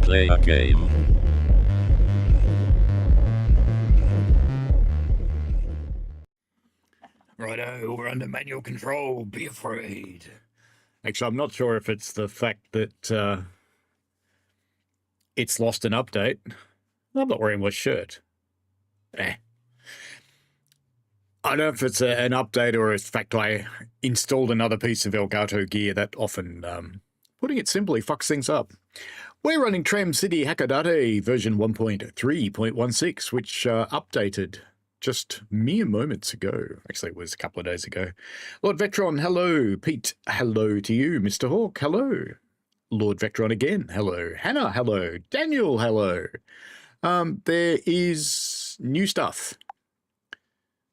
play a game. Righto, we're under manual control. Be afraid. Actually, I'm not sure if it's the fact that it's lost an update. I'm not wearing my shirt. I don't know if it's an update or in fact I installed another piece of Elgato gear that often, putting it simply, fucks things up. We're running TramCity Hakodate version 1.3.16, which updated just mere moments ago. Actually, it was a couple of days ago. Lord Vectron, hello. Pete, hello to you. Mr. Hawk, hello. Lord Vectron again, hello. Hannah, hello. Daniel, hello. There is new stuff.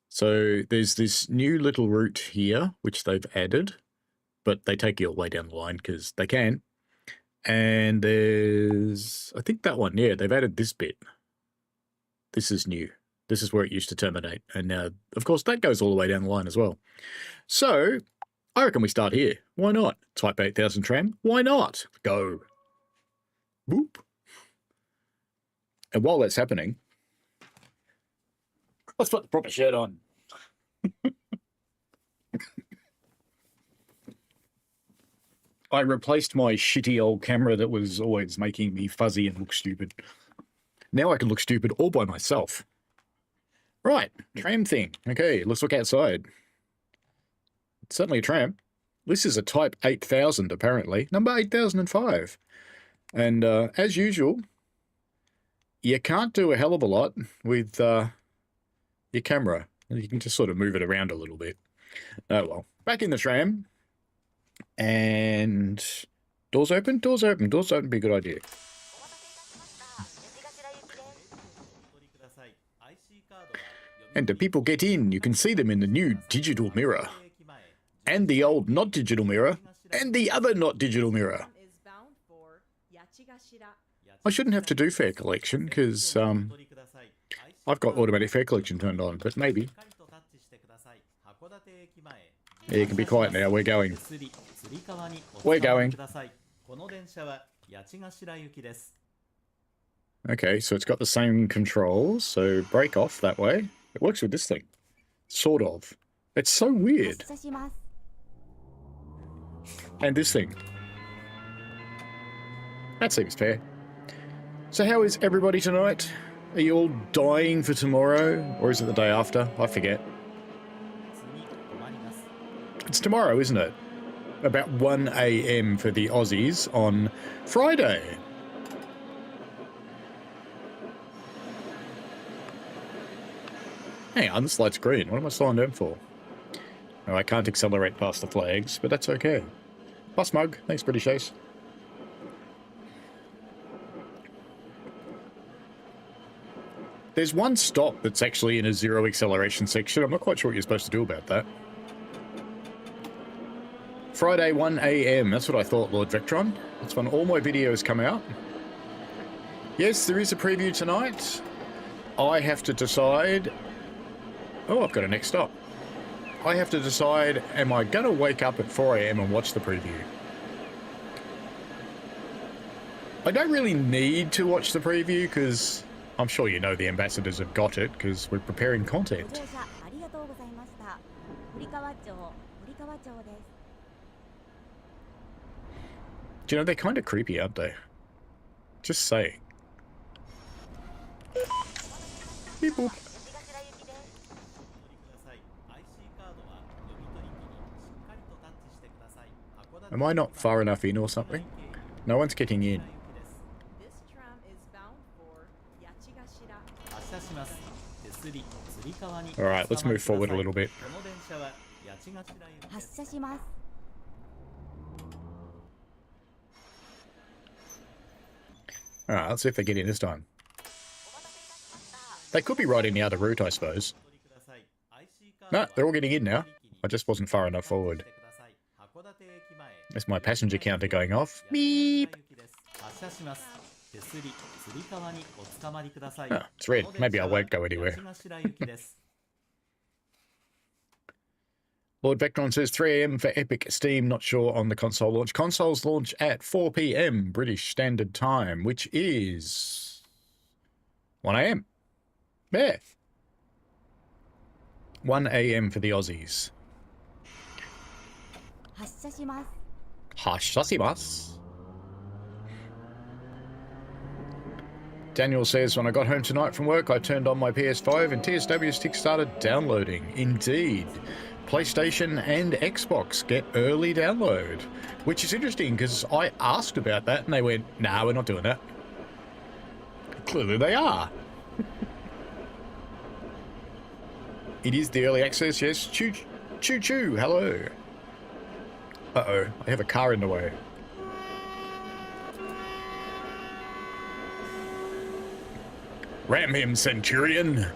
So there's this new little route here, which they've added, but they take you all the way down the line because they can. And there's, I think that one, yeah, they've added this bit. This is new. This is where it used to terminate. And now, of course, that goes all the way down the line as well. So I reckon we start here. Why not? Type 8000 tram. Why not? Go. Boop. And while that's happening, let's put the proper shirt on. I replaced my shitty old camera that was always making me fuzzy and look stupid. Now I can look stupid all by myself. Right, tram thing. Okay, let's look outside. It's certainly a tram. This is a Type 8000, apparently. Number 8005. And as usual, you can't do a hell of a lot with your camera. You can just sort of move it around a little bit. Oh well. Back in the tram. And doors open? Doors open. Doors open would be a good idea. And the people get in. You can see them in the new digital mirror. And the old not digital mirror. And the other not digital mirror. I shouldn't have to do fare collection because I've got automatic fare collection turned on, but maybe. Yeah, you can be quiet now. We're going. We're going. Okay, so it's got the same controls, so break off that way. It works with this thing. Sort of. It's so weird. And this thing. That seems fair. So how is everybody tonight? Are you all dying for tomorrow? Or is it the day after? I forget. It's tomorrow, isn't it? About 1 AM for the Aussies on Friday. Hang on, this light's green. What am I slowing down for? Oh, I can't accelerate past the flags, but that's okay. Bus mug. Thanks, British Ace. There's one stop that's actually in a zero acceleration section. I'm not quite sure what you're supposed to do about that. Friday, 1 AM. That's what I thought, Lord Vectron. That's when all my videos come out. Yes, there is a preview tonight. I have to decide... Oh, I've got a next stop. I have to decide, am I going to wake up at 4 AM and watch the preview? I don't really need to watch the preview because I'm sure you know the ambassadors have got it because we're preparing content. Do you know, they're kind of creepy, aren't they? Just saying. Beep boop. Am I not far enough in or something? No one's getting in. This tram is bound for Yachigashira. Alright, let's move forward a little bit. Alright, let's see if they get in this time. They could be riding the other route, I suppose. No, they're all getting in now. I just wasn't far enough forward. That's my passenger counter going off. Beep! Oh, it's red. Maybe I won't go anywhere. Lord Vectron says 3 a.m. for Epic Steam, not sure on the console launch. Consoles launch at 4 p.m. British Standard Time, which is 1 a.m. Yeah. 1 a.m. for the Aussies. 発車します。 Hashasimas. Daniel says, when I got home tonight from work, I turned on my PS5 and TSW stick started downloading. Indeed. PlayStation and Xbox get early download, which is interesting because I asked about that and they went, nah, we're not doing that. Clearly they are. It is the early access, yes. Choo choo choo, hello. Uh-oh, I have a car in the way. Ram him, Centurion.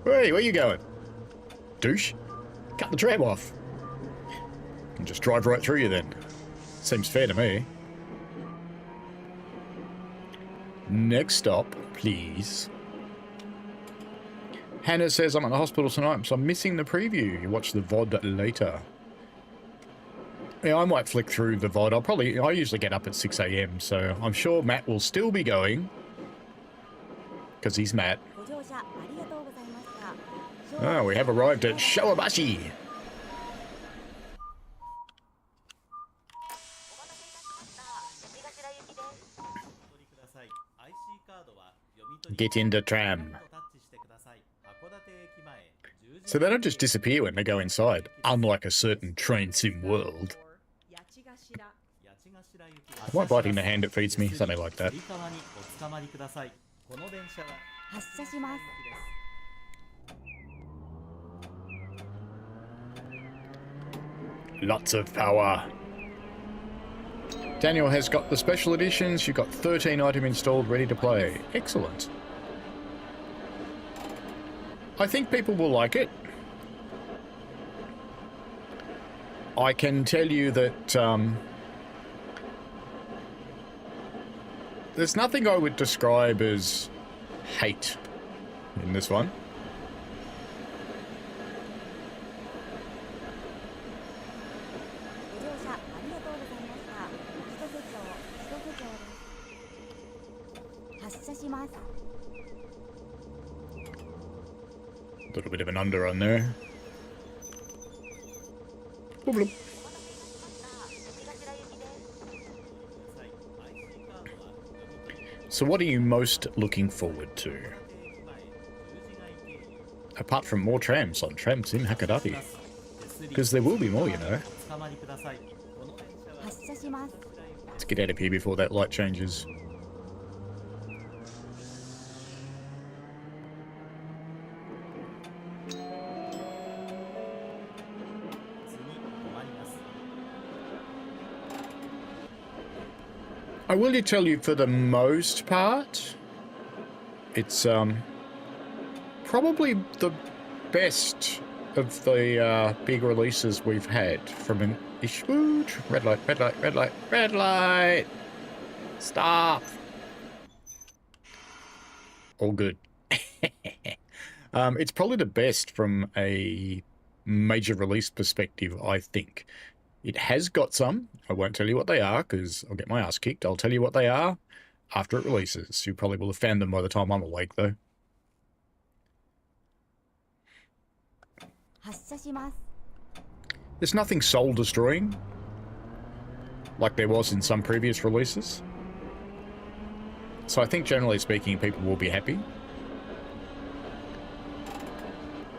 Hey, where you going? Douche. Cut the tram off. And just drive right through you then. Seems fair to me. Next stop, please. Hannah says I'm at the hospital tonight, so I'm missing the preview. You watch the VOD later. Yeah, I might flick through the VOD. I usually get up at 6 a.m, so I'm sure Matt will still be going. Because he's Matt. ご乗車ありがとうございました。 Oh, we have arrived at Shawabashi. Get into tram. So they don't just disappear when they go inside, unlike a certain train sim world. I might bite in the hand it feeds me, something like that. 発車します。 Lots of power. Daniel has got the special editions. You've got 13 items installed, ready to play. Excellent. I think people will like it. I can tell you that there's nothing I would describe as hate in this one. ご乗車ありがとうございました。一手帳、一手帳です。発車します。 A little bit of an underrun there. Bloop, bloop. So what are you most looking forward to? Apart from more trams on TramCity Hakodate. Because there will be more, you know. 発車します。 Let's get out of here before that light changes. I will tell you, for the most part, it's probably the best of the big releases we've had from an issue. Red light, red light, red light, red light. Stop. All good. It's probably the best from a major release perspective, I think. It has got some. I won't tell you what they are because I'll get my ass kicked. I'll tell you what they are after it releases. You probably will have found them by the time I'm awake, though. 発車します。 There's nothing soul-destroying like there was in some previous releases. So I think, generally speaking, people will be happy.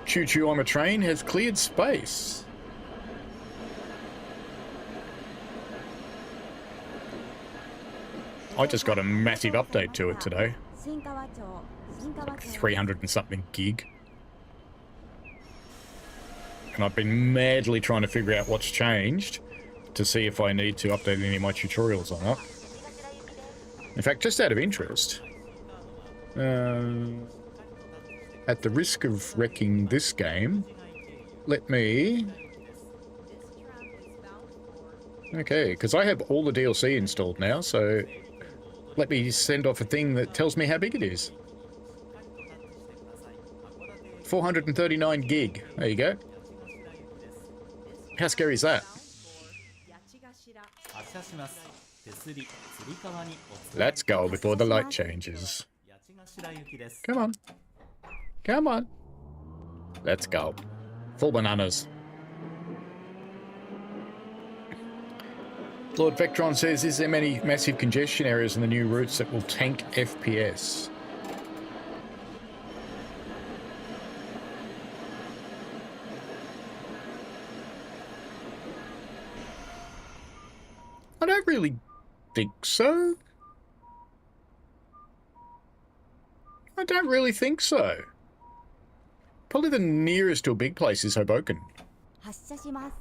Choo Choo I'm a Train has cleared space. I just got a massive update to it today. 新川町、新川 Like 町。 300 and something gig. And I've been madly trying to figure out what's changed to see if I need to update any of my tutorials or not. In fact, just out of interest, at the risk of wrecking this game, let me... Okay, because I have all the DLC installed now, so let me send off a thing that tells me how big it is. 439 gig. There you go. How scary is that? Let's go before the light changes. Come on. Come on. Let's go. Full bananas. Lord Vectron says, is there many massive congestion areas in the new routes that will tank FPS? I don't really think so. I don't really think so. Probably the nearest to a big place is Hoboken. 発車します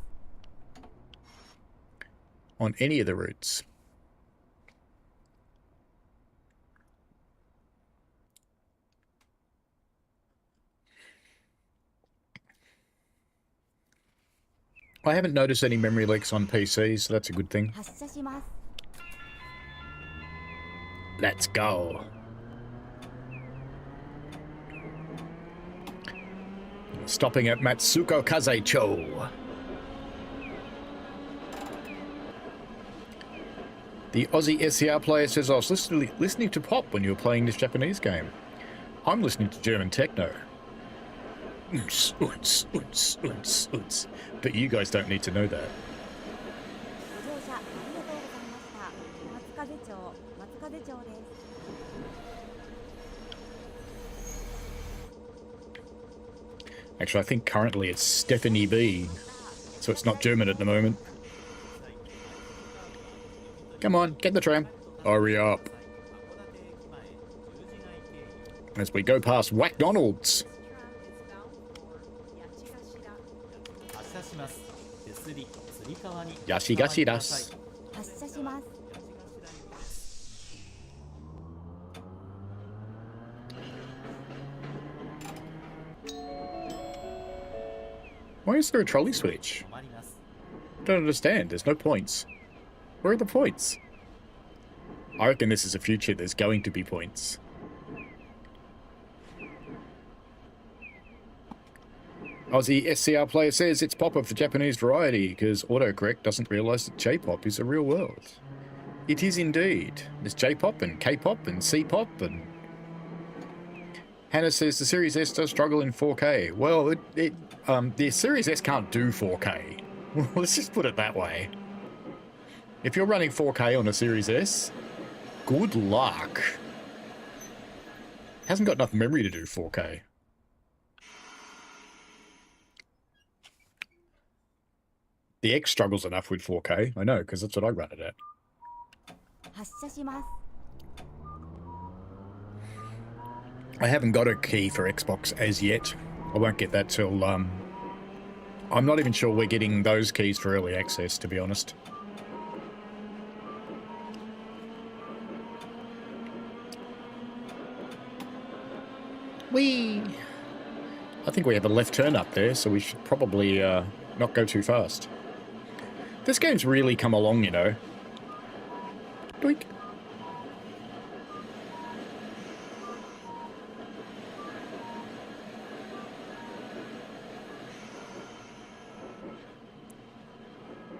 On any of the routes. I haven't noticed any memory leaks on PC, so that's a good thing. 発車します Let's go. Stopping at Matsuko Kazeicho. The Aussie SCR player says, I was listening to pop when you were playing this Japanese game. I'm listening to German techno. But you guys don't need to know that. ご乗車ありがとうございました松風町松風町です Actually, I think currently it's Stephanie B. So it's not German at the moment. Come on, get the tram. Hurry up. As we go past McDonald's. Yashigashirasu. 発車します Why is there a trolley switch? Don't understand. There's no points. Where are the points? I reckon this is a future. There's going to be points. Aussie SCR player says it's pop of the Japanese variety because autocorrect doesn't realise that J-pop is a real world. It is indeed. There's J-pop and K-pop and C-pop and... Hannah says the Series S does struggle in 4K. Well, the Series S can't do 4K. Let's just put it that way. If you're running 4K on a Series S, good luck. Hasn't got enough memory to do 4K. The X struggles enough with 4K. I know, because that's what I run it at. 発車します I haven't got a key for Xbox as yet. I won't get that till, I'm not even sure we're getting those keys for early access, to be honest. Whee! I think we have a left turn up there, so we should probably, not go too fast. This game's really come along, you know. Doink.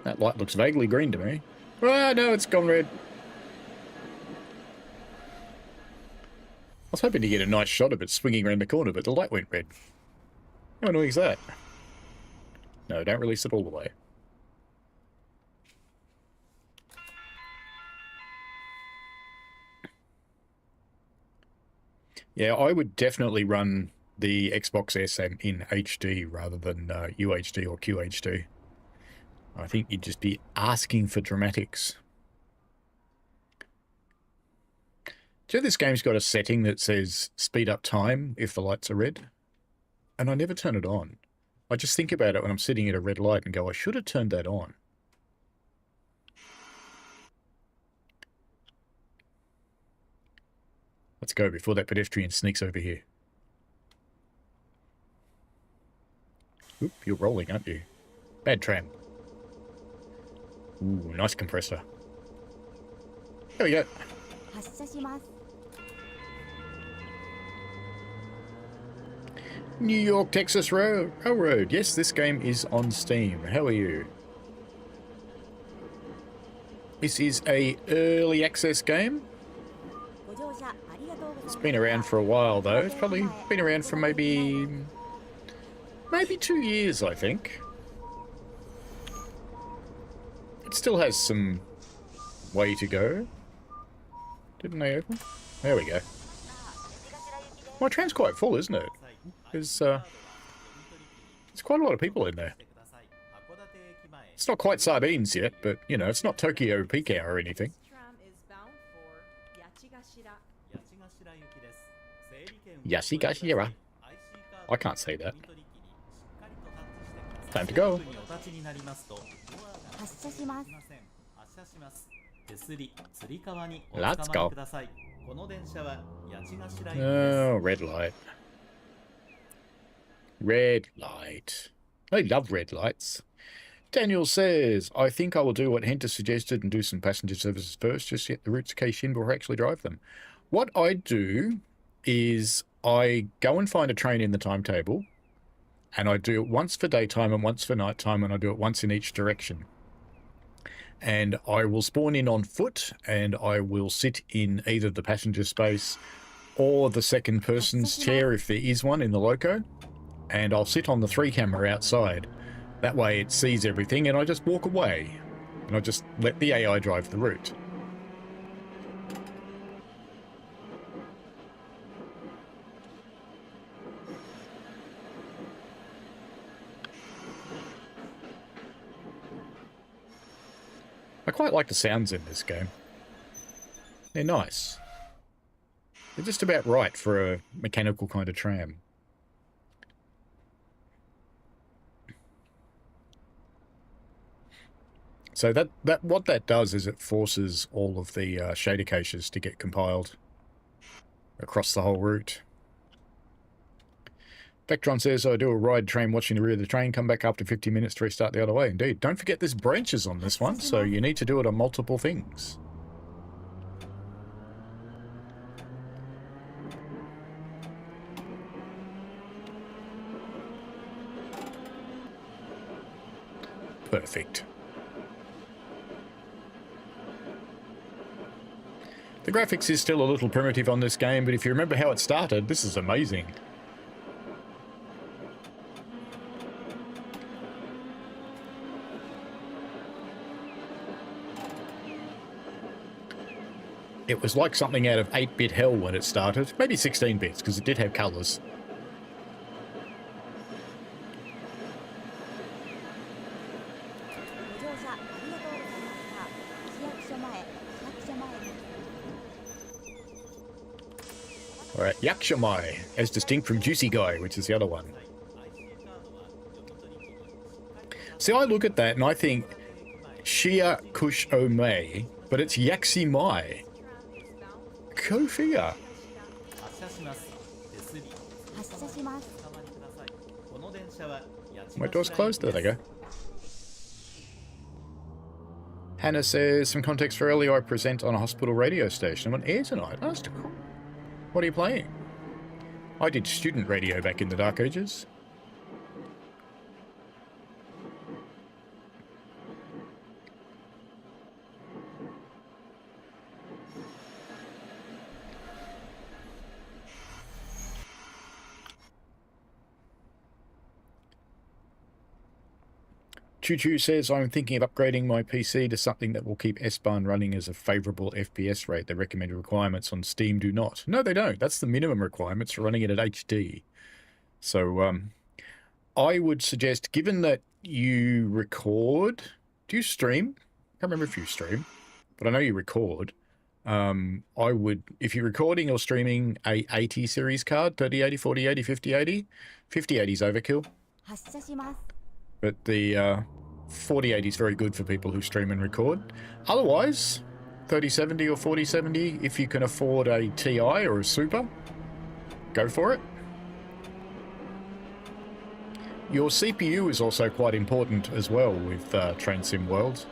That light looks vaguely green to me. Ah, no, it's gone red. I was hoping to get a nice shot of it swinging around the corner, but the light went red. How annoying is that? No, don't release it all the way. Yeah, I would definitely run the Xbox S in HD rather than UHD or QHD. I think you'd just be asking for dramatics. Do you know this game's got a setting that says speed up time if the lights are red? And I never turn it on. I just think about it when I'm sitting at a red light and go, I should have turned that on. Let's go before that pedestrian sneaks over here. Oop, you're rolling, aren't you? Bad tram. Ooh, nice compressor. There we go. 発車します。 New York, Texas Railroad. Yes, this game is on Steam. How are you? This is a early access game. ご乗車ありがとうございま It's す。 been around for a while though. It's probably been around for maybe 2 years, I think. It still has some way to go. Didn't they open? There we go. My tram's quite full, isn't it? There's quite a lot of people in there. It's not quite sardines yet, but, you know, it's not Tokyo peak hour or anything. This tram is bound for Yachigashira. Yashigashira. I can't say that. Time to go. 発車します。 Let's go. この電車は八ヶ白駅です。 Oh, red light. Red light. I love red lights. Daniel says, I think I will do what Henta suggested and do some passenger services first, just get the routes case in before I actually drive them. What I do is I go and find a train in the timetable, and I do it once for daytime and once for nighttime, and I do it once in each direction. And I will spawn in on foot, and I will sit in either the passenger space or the second person's chair if there is one in the loco, and I'll sit on the 3 camera outside. That way it sees everything and I just walk away, and I just let the AI drive the route. I quite like the sounds in this game. They're nice. They're just about right for a mechanical kind of tram. So what that does is it forces all of the shader caches to get compiled across the whole route. Vectron says, I do a ride train watching the rear of the train, come back after 50 minutes to restart the other way. Indeed. Don't forget there's branches on this one, so you need to do it on multiple things. Perfect. The graphics is still a little primitive on this game, but if you remember how it started, this is amazing. It was like something out of 8-bit hell when it started. Maybe 16 bits, because it did have colours. Alright, Yakshamai, as distinct from Juicy Guy, which is the other one. See, I look at that and I think Shia Kush Omei, but it's Yaksi Mai. Go figure. My door's closed. There they go. Hannah says, some context for earlier, I present on a hospital radio station. I'm on air tonight. Oh, that's cool. What are you playing? I did student radio back in the dark ages. Choo Choo says, I'm thinking of upgrading my PC to something that will keep S-Bahn running as a favourable FPS rate. The recommended requirements on Steam do not. No, they don't. That's the minimum requirements for running it at HD. So, I would suggest, given that you record... Do you stream? I can't remember if you stream, but I know you record. I would... If you're recording or streaming a 80 series card, 3080, 4080, 5080, 5080 is overkill. But the 4080 is very good for people who stream and record. Otherwise, 3070 or 4070, if you can afford a TI or a Super, go for it. your CPU is also quite important as well with Train Sim World.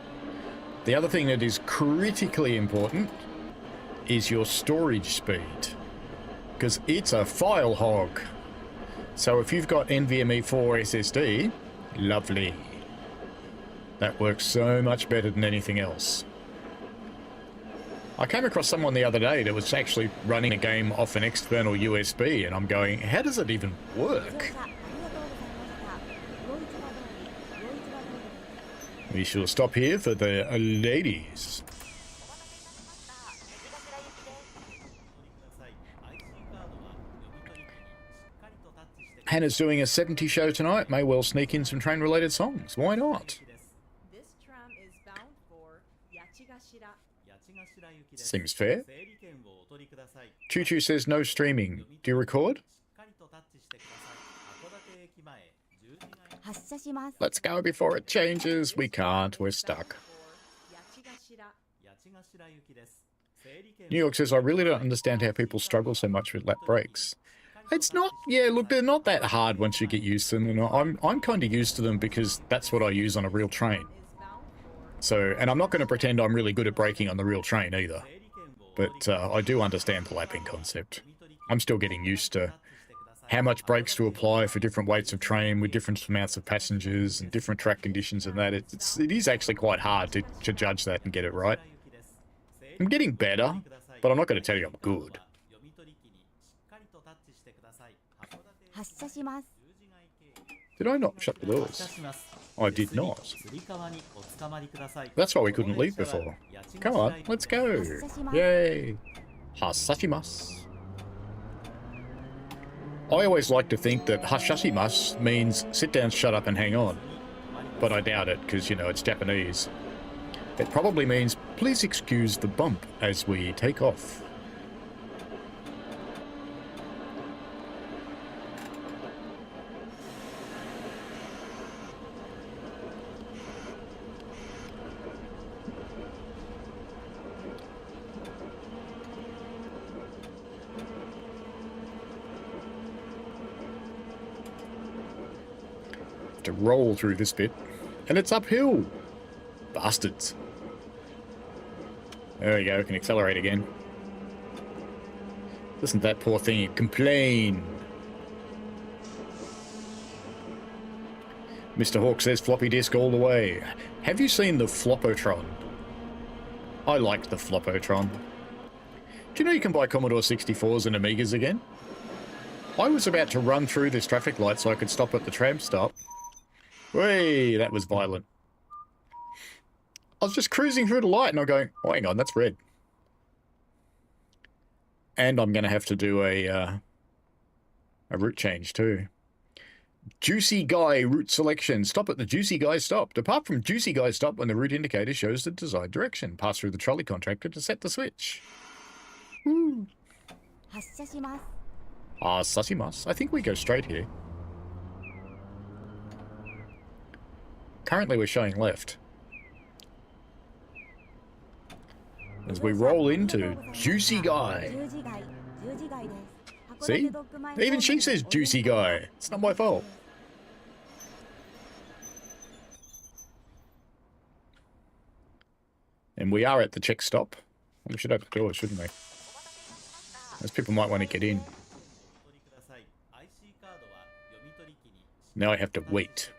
The other thing that is critically important is your storage speed, because it's a file hog. So if you've got NVMe 4 SSD, lovely. That works so much better than anything else. I came across someone the other day that was actually running a game off an external USB, and I'm going, how does it even work? We shall stop here for the ladies. Hannah's doing a 70 show tonight. May well sneak in some train-related songs. Why not? This tram is bound for Yachigashira. Seems fair. Choo Choo says no streaming. Do you record? Let's go before it changes. We can't. We're stuck. New York says, I really don't understand how people struggle so much with lap brakes. It's not, yeah, look, they're not that hard once you get used to them. And I'm kind of used to them because that's what I use on a real train. So, and I'm not going to pretend I'm really good at braking on the real train either. But I do understand the lapping concept. I'm still getting used to how much brakes to apply for different weights of train with different amounts of passengers and different track conditions and that. It is actually quite hard to judge that and get it right. I'm getting better, but I'm not going to tell you I'm good. Did I not shut the doors? I did not. That's why we couldn't leave before. Come on, let's go. Yay. Hasashimasu. I always like to think that hasashimasu means sit down, shut up and hang on. But I doubt it because, you know, it's Japanese. It probably means please excuse the bump as we take off. To roll through this bit, and it's uphill. Bastards. There we go, we can accelerate again. Listen to that poor thing complain. Mr. Hawk says floppy disk all the way. Have you seen the Flopotron? I like the Flopotron. Do you know you can buy Commodore 64s and Amigas again? I was about to run through this traffic light so I could stop at the tram stop. Whey, that was violent. I was just cruising through the light and I'm going, oh, hang on, that's red. And I'm going to have to do a route change too. Juicy Guy route selection. Stop at the Juicy Guy stop. Depart from Juicy Guy stop when the route indicator shows the desired direction. Pass through the trolley contractor to set the switch. Woo. Hasashimasu. I think we go straight here. Currently we're showing left. As we roll into Juicy Guy. See? Even she says Juicy Guy. It's not my fault. And we are at the check stop. We should open the door, shouldn't we? Those people might want to get in. Now I have to wait.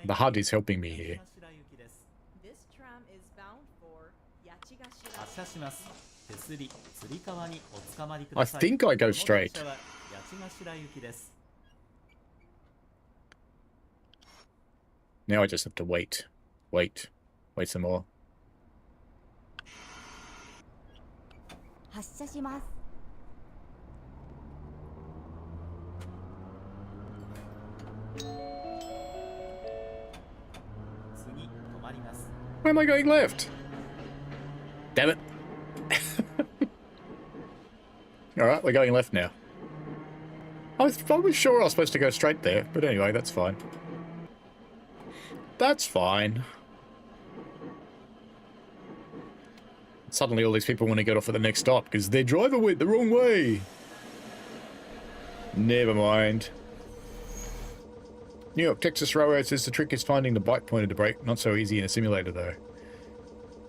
The HUD is helping me here. This tram is bound for Yachigashira. I think I go straight. Now I just have to wait. Wait some more. Where am I going left? Damn it. Alright, we're going left now. I was sure I was supposed to go straight there, but anyway, that's fine. That's fine. Suddenly all these people want to get off at the next stop because their driver went the wrong way. Never mind. New York, Texas Railroad says the trick is finding the bike pointer to brake. Not so easy in a simulator, though.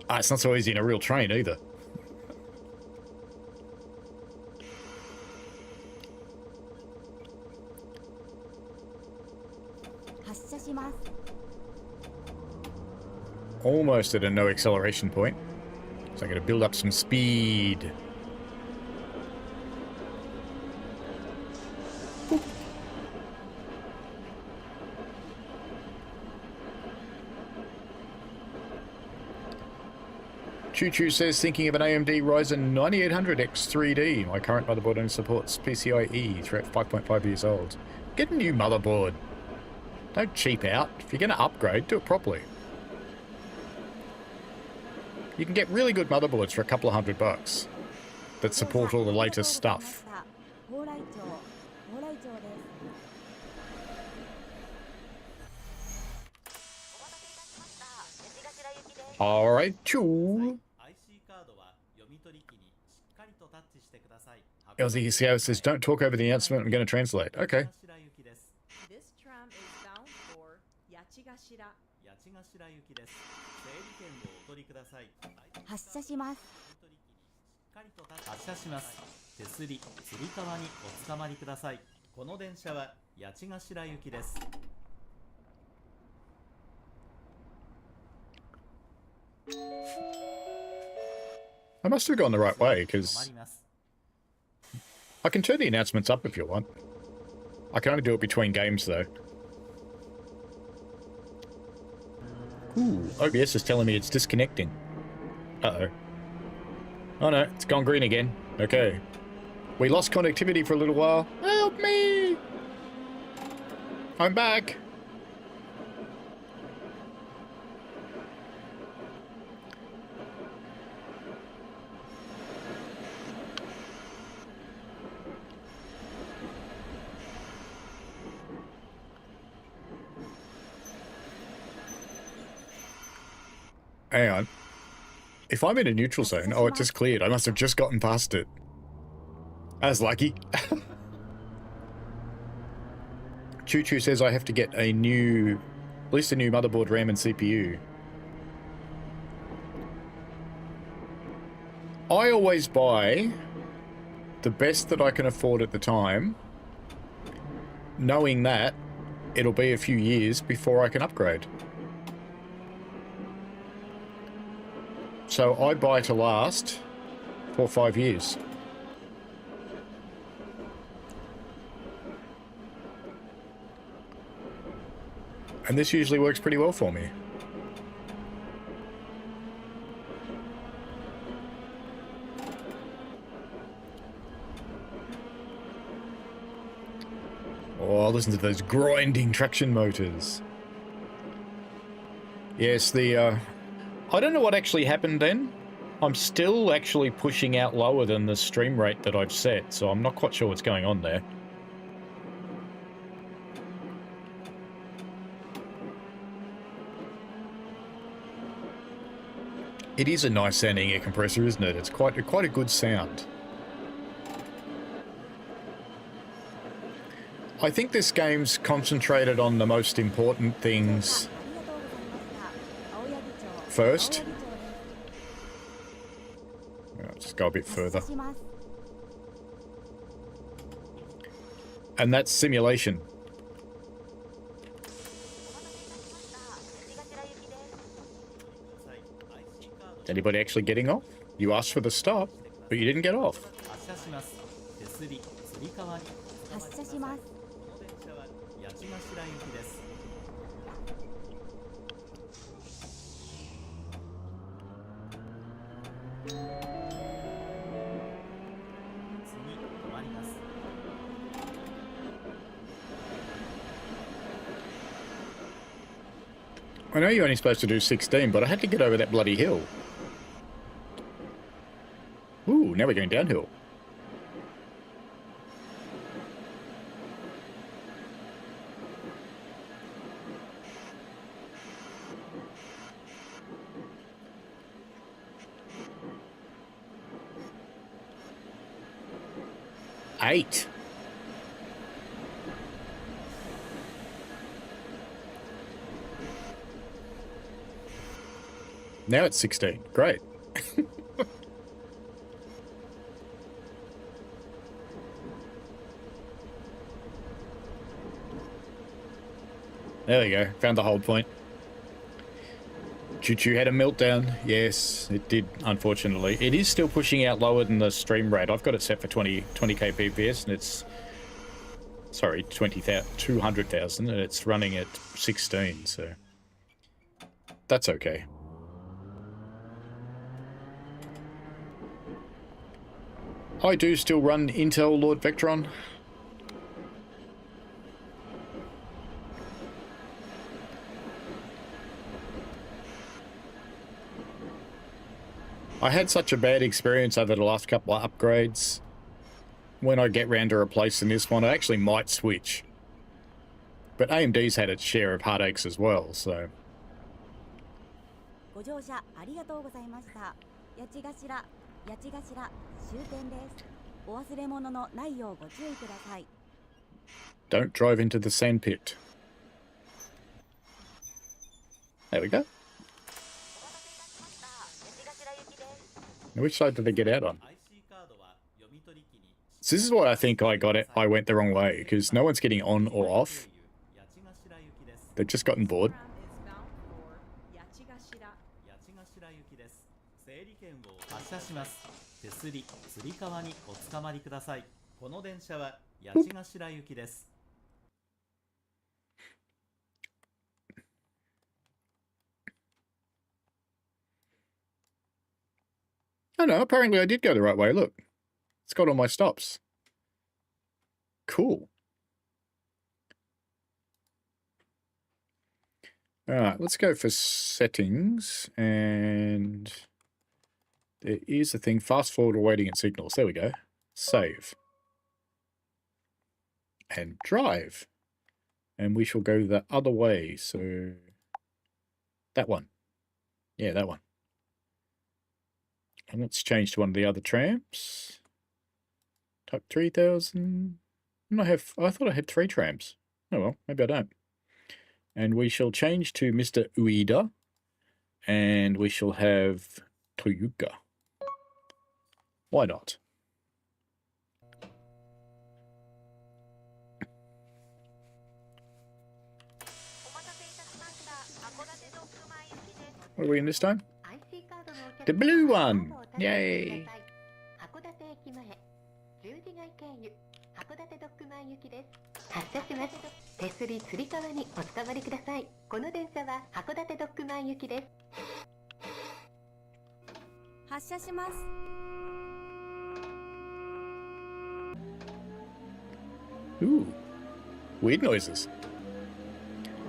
Ah, it's not so easy in a real train, either. Almost at a no acceleration point. So I'm going to build up some speed. Choo Choo says, thinking of an AMD Ryzen 9800 X3D. My current motherboard only supports PCIe throughout 5.5 years old. Get a new motherboard. Don't cheap out. If you're going to upgrade, do it properly. You can get really good motherboards for a couple of $100 that support all the latest stuff. Alright, choo. LZCO says, don't talk over the announcement, I'm going to translate. Okay. This tram is bound for Yachigashira. 発車します。発車します。手すり、つり革におつかまりください。この電車は八ヶ頭行きです。I must have gone the right way, because I can turn the announcements up if you want. I can only do it between games, though. Ooh, OBS is telling me it's disconnecting. Uh-oh. Oh no, it's gone green again. Okay. We lost connectivity for a little while. Help me! I'm back! Hang on. If I'm in a neutral zone... Oh, it just cleared. I must have just gotten past it. That's lucky. Choo Choo says I have to get a new... At least a new motherboard, RAM, and CPU. I always buy the best that I can afford at the time, knowing that it'll be a few years before I can upgrade. So I buy to last for 5 years. And this usually works pretty well for me. Oh, listen to those grinding traction motors. Yes, the, I don't know what actually happened then. I'm still actually pushing out lower than the stream rate that I've set, so I'm not quite sure what's going on there. It is a nice sounding air compressor, isn't it? It's quite a good sound. I think this game's concentrated on the most important things first. I'll just go a bit further. And that's simulation. Anybody actually getting off? You asked for the stop, but you didn't get off. I know you're only supposed to do 16, but I had to get over that bloody hill. Ooh, now we're going downhill. Now it's 16. Great. There we go. Found the hold point. Choo-choo had a meltdown. Yes, it did, unfortunately. It is still pushing out lower than the stream rate. I've got it set for 20 kbps, and it's... Sorry, 200,000, and it's running at 16, so... That's okay. I do still run Intel Lord Vectron. I had such a bad experience over the last couple of upgrades. When I get round to replacing this one, I actually might switch. But AMD's had its share of heartaches as well, so... ご乗車ありがとうございました。八頭、終点です。お忘れ物のないようご注意ください。Don't drive into the sandpit. There we go. Which side did they get out on? So this is why I think I got it. I went the wrong way, because no one's getting on or off. They've just gotten bored. Oh no, apparently I did go the right way. Look, it's got all my stops. Cool. All right, let's go for settings, and there is a thing, fast forward awaiting at signals. There we go. Save. And drive. And we shall go the other way, so that one. Yeah, that one. And let's change to one of the other trams. Type 3000. I thought I had 3 trams. Oh well, maybe I don't. And we shall change to Mr. Ueda. And we shall have Toyuka. Why not? What are we in this time? The blue one! Yay! Ooh, weird noises.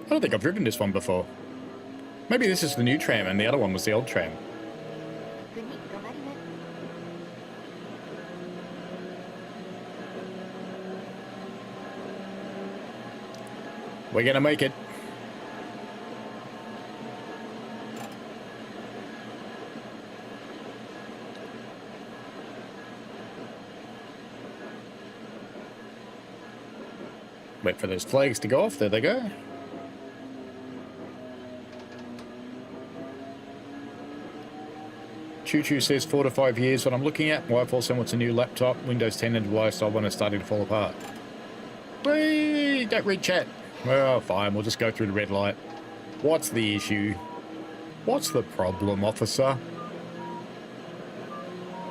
I don't think I've driven this one before. Maybe this is the new tram and the other one was the old tram. We're gonna make it. Wait for those flags to go off. There they go. Choo-choo says 4 to 5 years what I'm looking at. Wife also wants a new laptop. Windows 10 and lifestyle when it's starting to fall apart. Whee! Don't read chat. Well, fine. We'll just go through the red light. What's the issue? What's the problem, officer?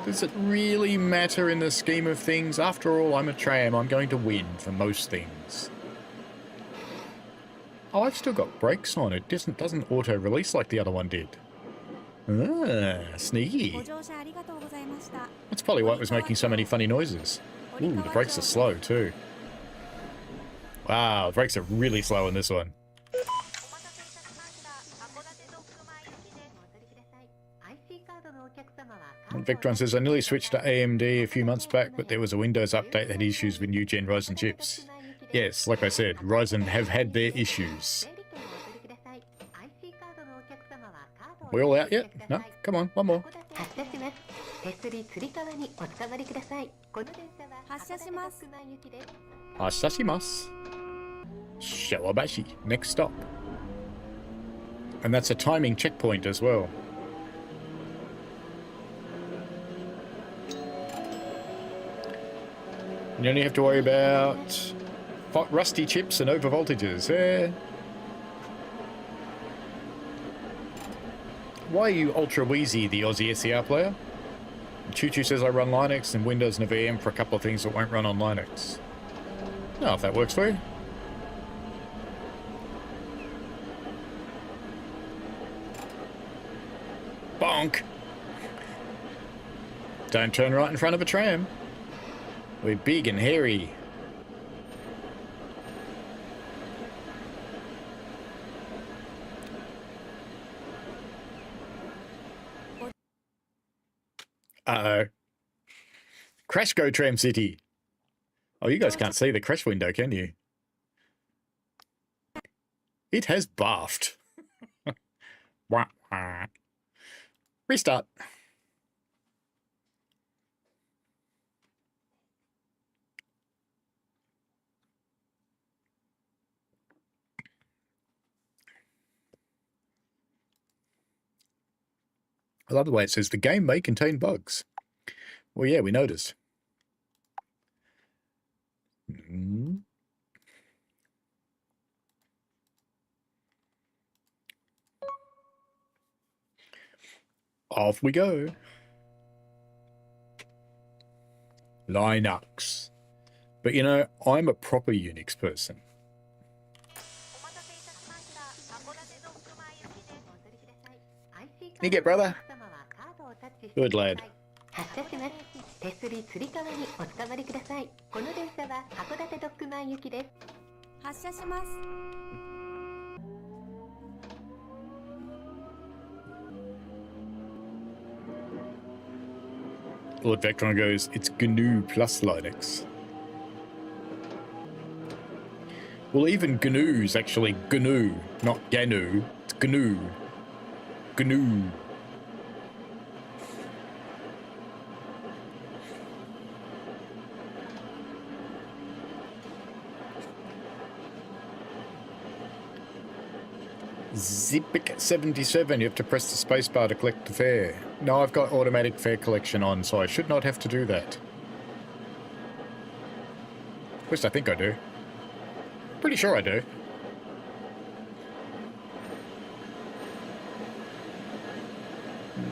Does it really matter in the scheme of things? After all, I'm a tram. I'm going to win for most things. Oh, I've still got brakes on. It doesn't auto-release like the other one did. Ah, sneaky. That's probably why it was making so many funny noises. Ooh, the brakes are slow too. Wow, the brakes are really slow in this one. Victron says, I nearly switched to AMD a few months back, but there was a Windows update that had issues with new gen Ryzen chips. Yes, like I said, Ryzen have had their issues. We all out yet? No? Come on, one more. Hasashimasu. Shawabashi. Next stop. And that's a timing checkpoint as well. You only have to worry about rusty chips and over voltages. Why are you Ultra Wheezy, the Aussie SCR player? Choo Choo says I run Linux and Windows and a VM for a couple of things that won't run on Linux. No, if that works for you. Bonk! Don't turn right in front of a tram. We're big and hairy. Uh-oh. Crash go Tram City. Oh, you guys can't see the crash window, can you? It has baffed. Wah, wah. Restart. I love the way it says the game may contain bugs. Well, yeah, we noticed. Off we go. Linux. But you know, I'm a proper Unix person. You get, brother? Good lad. 手すりつり革におつかまりください。この電車は函館ドッグマン行きです。発車します。Lord Vectron goes, it's GNU plus Linux. Well, even GNU is actually GNU, not GNU. It's GNU. GNU. Zipic 77, you have to press the spacebar to collect the fare. No, I've got automatic fare collection on, so I should not have to do that. At least I think I do. Pretty sure I do.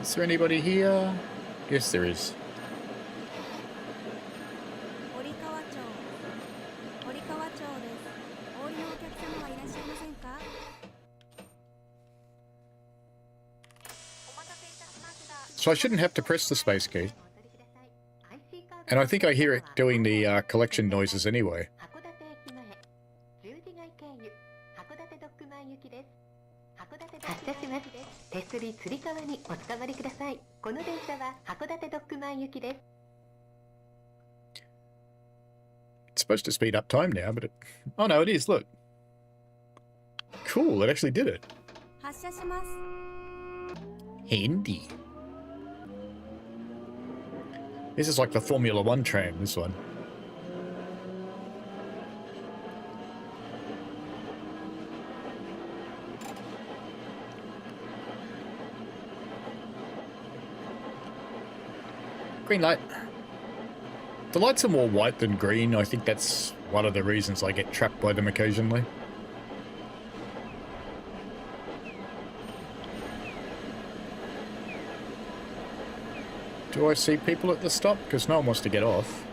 Is there anybody here? Yes, there is. So I shouldn't have to press the space key. And I think I hear it doing the collection noises anyway. It's supposed to speed up time now, but it... Oh no, it is, look. Cool, it actually did it. Handy. This is like the Formula 1 tram, this one. Green light. The lights are more white than green. I think that's one of the reasons I get trapped by them occasionally. Do I see people at the stop? Because no one wants to get off.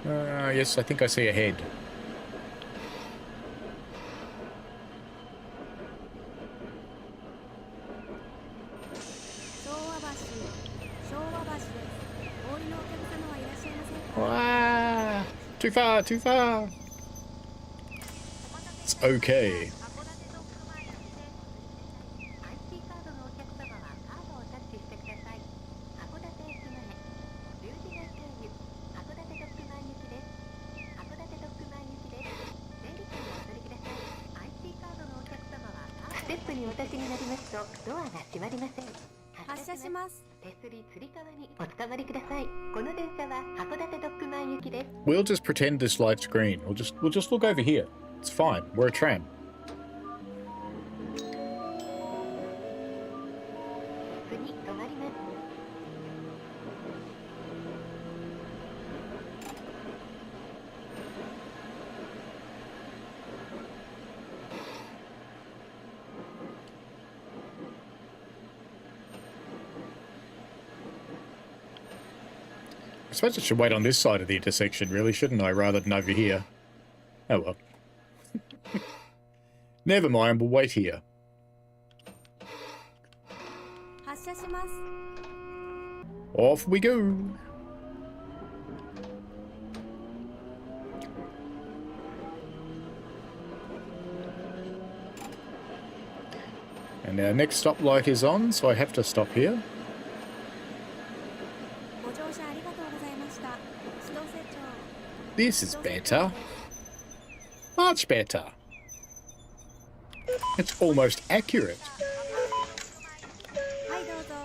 Yes, I think I see a head. Ah, too far, too far. It's okay. We'll just pretend this light's green. We'll just look over here. It's fine. We're a tram. I suppose I should wait on this side of the intersection, really, shouldn't I, rather than over here? Oh well. Never mind, we'll wait here. 発車します。 Off we go. And our next stoplight is on, so I have to stop here. ご乗車ありがとうございました。千歳町。 This is better. Much better. It's almost accurate. はいどうぞ。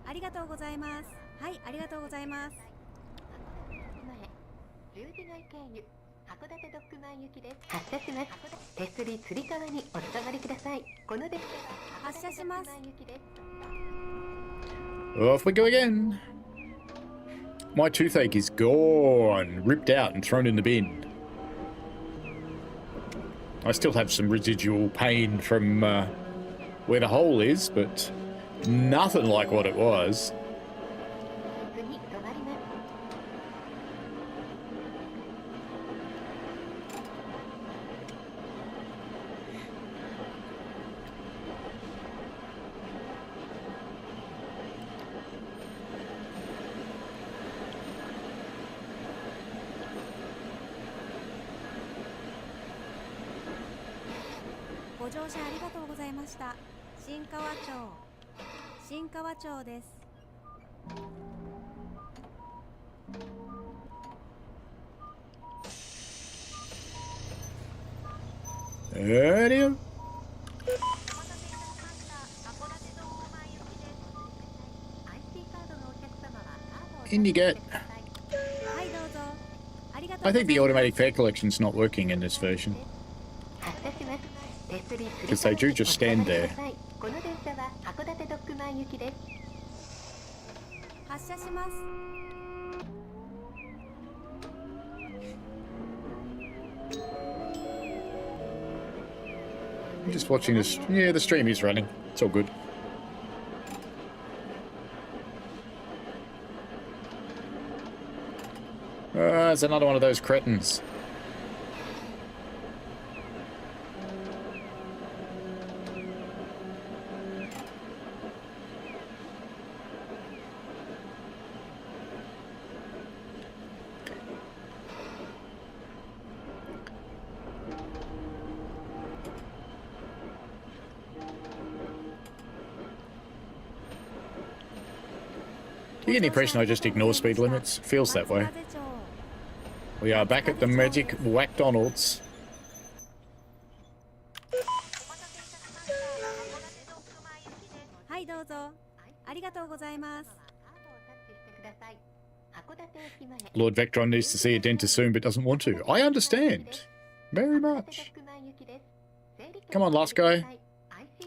ありがとうございます。はいありがとうございます。前、十字街経由、函館ドッグマン行きです。発車します。手すりつり革におつかまりください。この電車は函館ドッグマン行きです。 Off we go again. My toothache is gone, ripped out and thrown in the bin. I still have some residual pain from where the hole is, but nothing like what it was. 次止まります。ご乗車ありがとうございました。新川町。新川町です。 Earlier. In you get. はいどうぞ。ありがとう I ござい think ます。 the automatic fare collection's not working in this version. 発車します。手すりつり Because they do just stand there. この電車は函館ドッグマン行きです。 発車します。 I'm just watching this. Yeah, the stream is running. It's all good. It's another one of those cretins. Do you get the impression I just ignore speed limits? Feels that way. We are back at the magic Whackdonald's. はいどうぞ。ありがとうございます。 Lord Vectron needs to see a dentist soon but doesn't want to. I understand. Very much. Come on, last guy.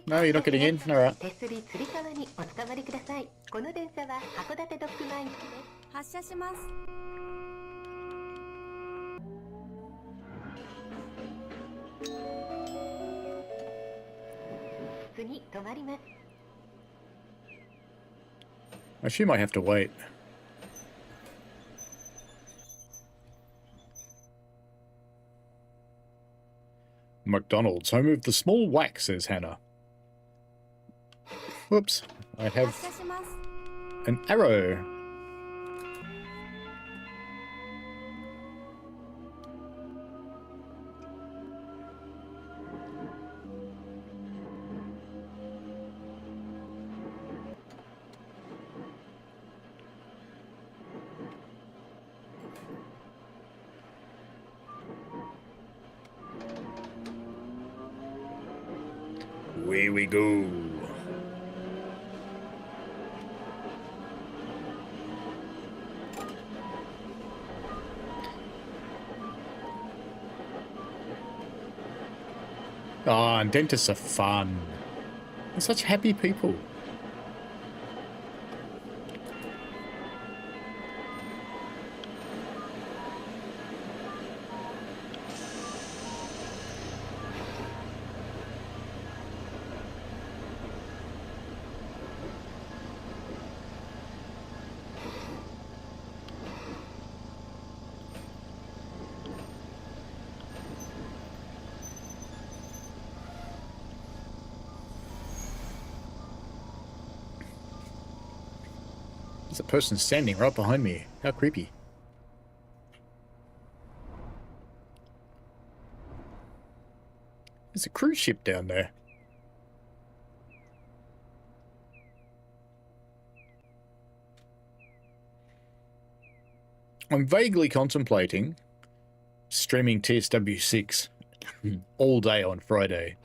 No, you're not getting in? Alright. 手すりつり革におつかまりください。この電車は函館ドッグマン行きです。 発車します。 次止まります。 I assume I have to wait. McDonald's, home of the small whack, says Hannah. Whoops. I 発 have 車します。 an arrow. Away we go. Ah, and dentists are fun. They're such happy people. There's a person standing right behind me. How creepy. There's a cruise ship down there. I'm vaguely contemplating streaming TSW 6 all day on Friday.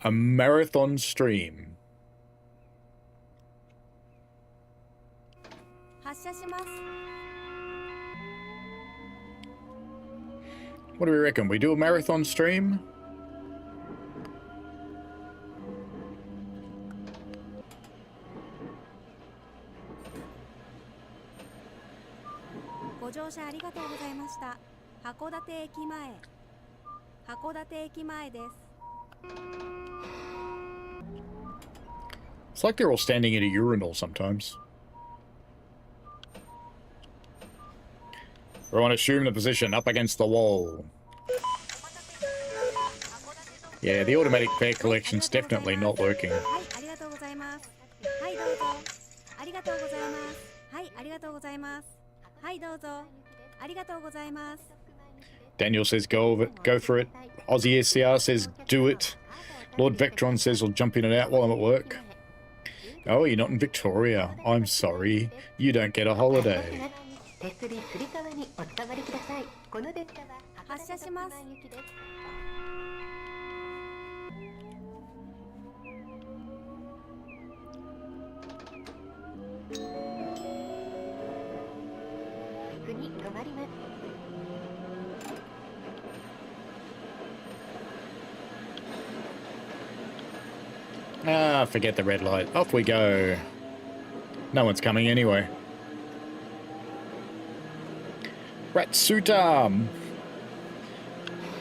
A marathon stream. 発車します。 What do we reckon? We do a marathon stream? It's like they're all standing in a urinal sometimes. Everyone assume the position up against the wall. Yeah, the automatic fare collection's definitely not working. Daniel says go for it. Aussie SCR says do it. Lord Vectron says I'll jump in and out while I'm at work. Oh, you're not in Victoria. I'm sorry. You don't get a holiday. 手すりつり革にお伝わりください。この電車は発車します。行きです。次止まります。 Ah, forget the red light. Off we go. No one's coming anyway. Ratsuta.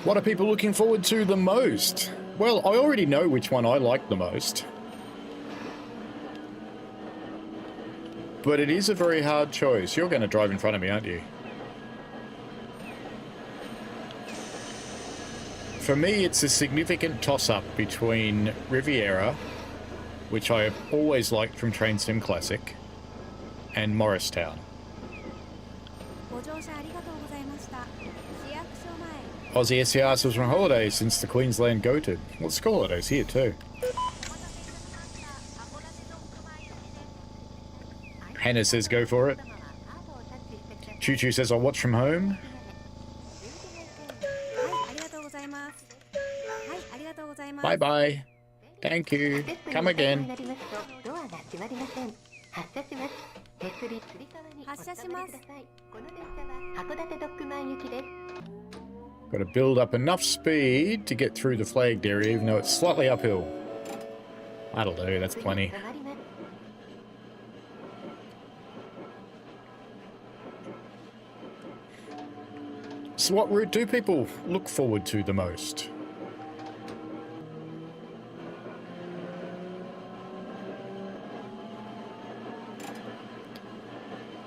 What are people looking forward to the most? Well, I already know which one I like the most. But it is a very hard choice. You're going to drive in front of me, aren't you? For me, it's a significant toss-up between Riviera, which I have always liked from Train Sim Classic, and Morristown. Aussie SCR was on holiday since the Queensland goated. Well, school holidays here too. Hannah says go for it. Choo Choo says I'll watch from home. Bye bye. Thank you. Come again. Got to build up enough speed to get through the flagged area, even though it's slightly uphill. That'll do, that's plenty. So what route do people look forward to the most?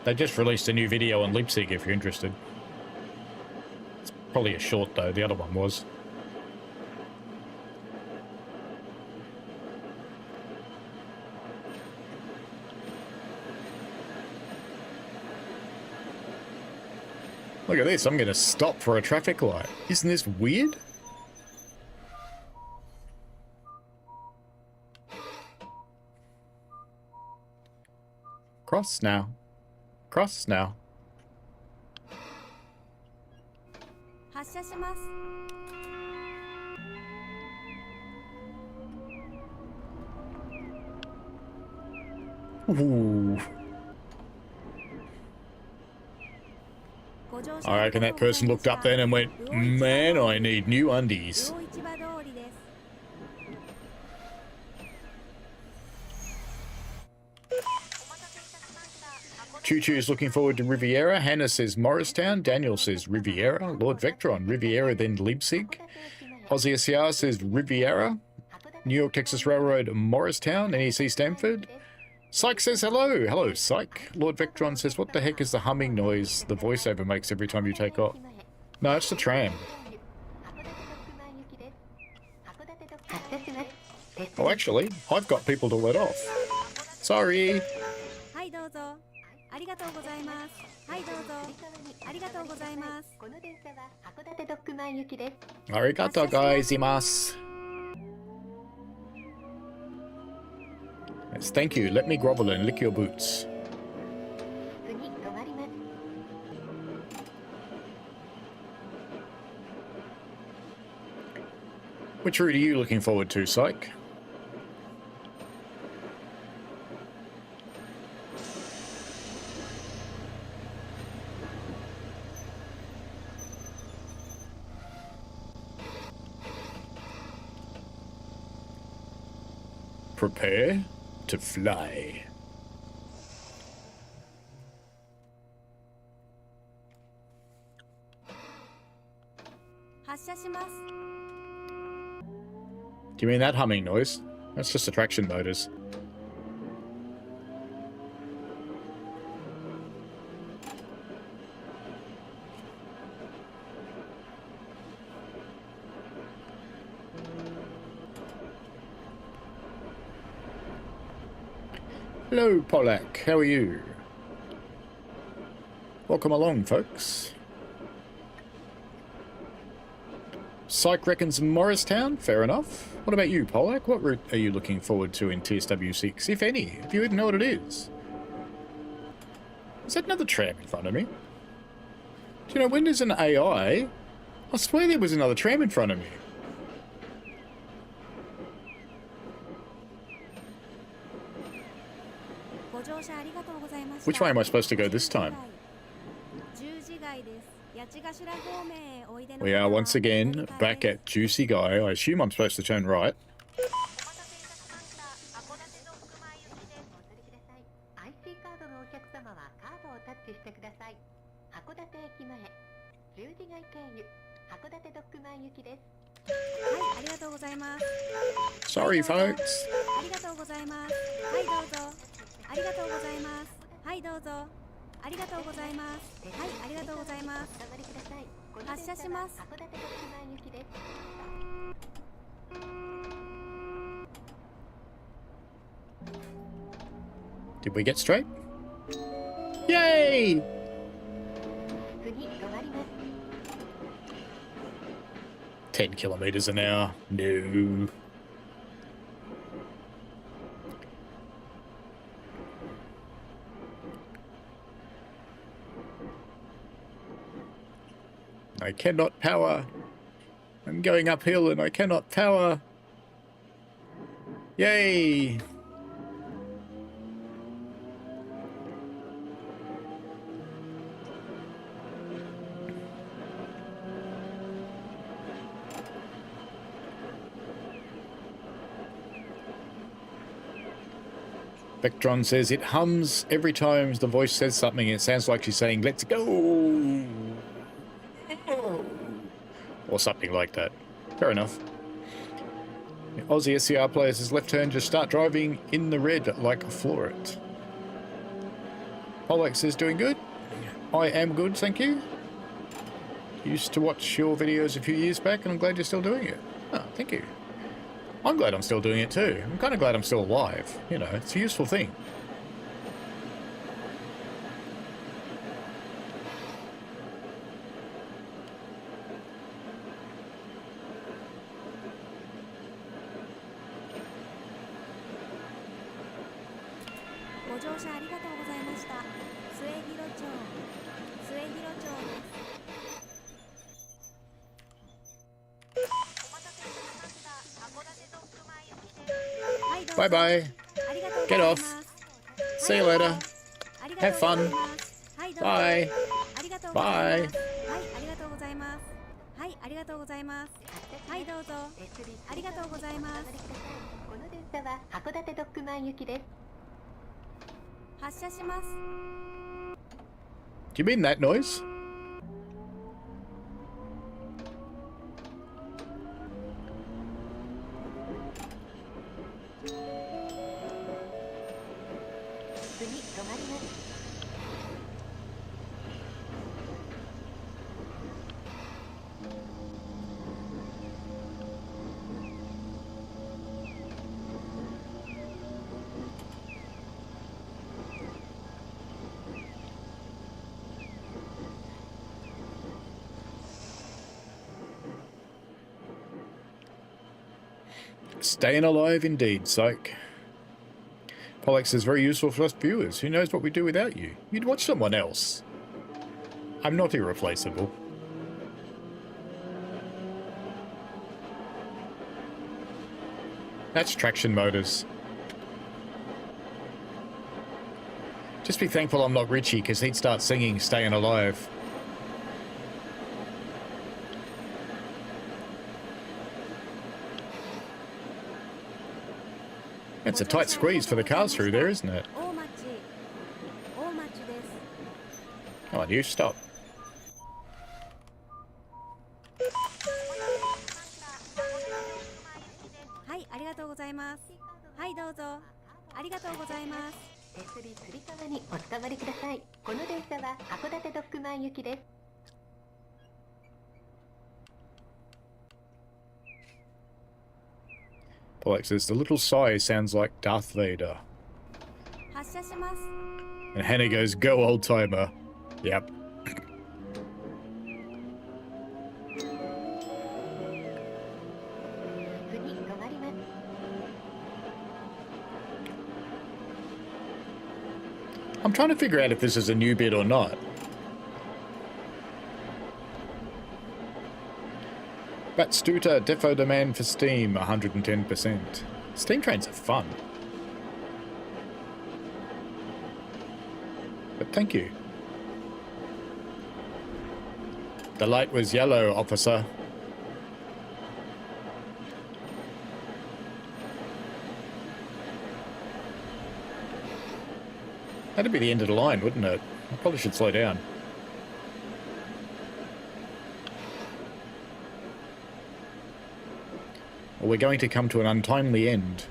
They just released a new video on Leipzig if you're interested. It's probably a short though, the other one was. Look at this, I'm going to stop for a traffic light. Isn't this weird? Cross now. Cross now. Ooh. I reckon that person looked up then and went, man, I need new undies. Choo Choo is looking forward to Riviera. Hannah says Morristown. Daniel says Riviera. Lord Vectron, Riviera, then Leipzig. Aussie SCR says Riviera. New York Texas Railroad, Morristown. NEC Stamford. Syke says hello. Hello, Syke. Lord Vectron says, what the heck is the humming noise the voiceover makes every time you take off? No, it's the tram. Oh, actually, I've got people to let off. Sorry. はいどうぞ。ありがとうございます。はいどうぞ。ありがとうございます。この電車は函館ドッグマン行きです。 Arigato gozaimasu. Yes, thank you. Let me grovel and lick your boots. 次止まります。 Which route are you looking forward to, Psych? Prepare to fly. 発車します。 Do you mean that humming noise? That's just attraction motors. Hello, Polak. How are you? Welcome along, folks. Psych reckons Morristown? Fair enough. What about you, Polak? What route are you looking forward to in TSW6, if any? If you even know what it is? Is that another tram in front of me? Do you know, when there's an AI, I swear there was another tram in front of me. Which way am I supposed to go this time? We are once again back at Juicy Guy. I assume I'm supposed to turn right. お釣りください。IC カードのお客様はカードをタッチしてください。函館駅前、十字街経由、函館ドッグマン行きです。はい、ありがとうございます。 Sorry, folks. ありがとうございます。はい、どうぞ。ありがとうございます。はいどうぞ。ありがとうございます。はい、ありがとうございます。お下がりください。発車します。函館ドッグマン行きです。 Did we get straight? Yay! 次止まります。 10 kilometers an hour. No. I cannot power. I'm going uphill and I cannot power. Yay! Vectron says it hums every time the voice says something. It sounds like she's saying, "Let's go!" Or something like that. Fair enough. Aussie SCR players his left turn, just start driving in the red like floor it. Polak says doing good. I am good, thank you. Used to watch your videos a few years back and I'm glad you're still doing it. Oh, thank you. I'm glad I'm still doing it too. I'm kind of glad I'm still alive. You know, it's a useful thing. Bye bye. Get off. See you later. Have fun. Bye. Bye. ありがとうございます。はい、ありがとうございます。はい、どうぞ。ありがとうございます。この電車は函館ドッグマン行きです。発車します。 Do you mean that noise? Staying alive indeed, psych. Pollux is very useful for us viewers. Who knows what we'd do without you? You'd watch someone else. I'm not irreplaceable. That's traction motors. Just be thankful I'm not Richie, because he'd start singing Staying Alive. It's a tight squeeze for the cars through there, isn't it? Oh, and you stop. はい、ありがとうございます。はい、どうぞ。ありがとうございます。手すりつり革にお捕まりください。この電車は函館ドッグマン行きです。 Pollux says the little sigh sounds like Darth Vader. 発車します。 And Hannah goes, go old timer. Yep. I'm trying to figure out if this is a new bit or not. Batstuta defo demand for Steam, 110%. Steam trains are fun. But thank you. The light was yellow, officer. That'd be the end of the line, wouldn't it? I probably should slow down. Or we're going to come to an untimely end.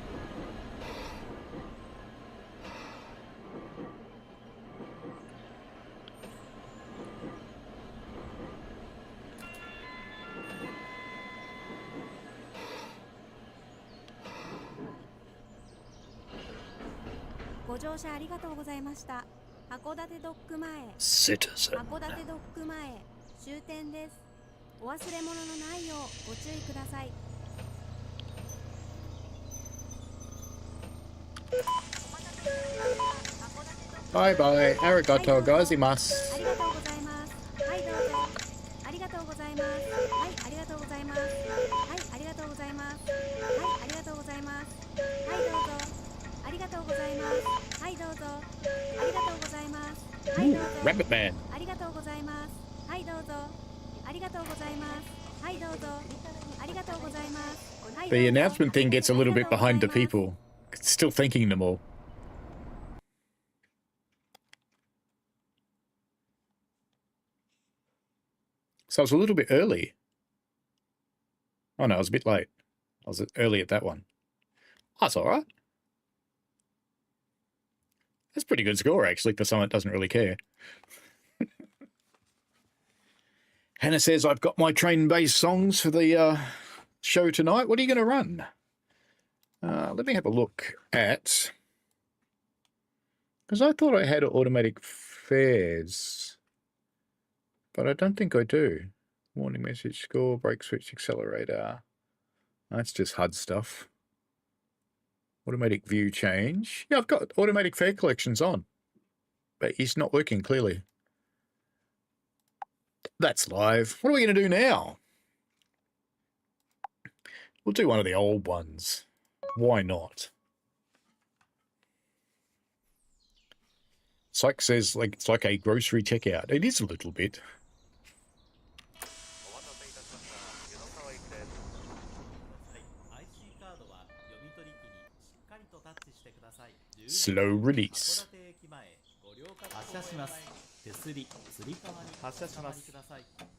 Citizen. 函館ドッグ前終点です。お忘れ物のないようご注意ください。 Bye bye. Arigato gozaimasu. ありがとうございます。はい、どうぞ。ありがとうございます。はい、ありがとうございます。はい、ありがとうございます。はい、ありがとうございます。はい、どうぞ。ありがとうございます。はい、どうぞ。ありがとうございます。はい、どうぞ。 Rabbit Man. ありがとうございます。はい、どうぞ。ありがとうございます。はい、どうぞ。ありがとうございます。はい、どうぞ。 The announcement thing gets a little bit behind the people. Still thanking them all. So I was a little bit early. Oh no, I was a bit late. I was early at that one. That's all right. That's a pretty good score, actually, for someone that doesn't really care. Hannah says, I've got my train-based songs for the show tonight. What are you going to run? Let me have a look at... Because I thought I had automatic fares. But I don't think I do. Warning message, score, brake switch, accelerator. That's just HUD stuff. Automatic view change. Yeah, I've got automatic fare collections on. But it's not working, clearly. That's live. What are we going to do now? We'll do one of the old ones. Why not? Psych says like it's like a grocery checkout. It is a little bit. Slow release. 発車します。手すり、つり革に発車します。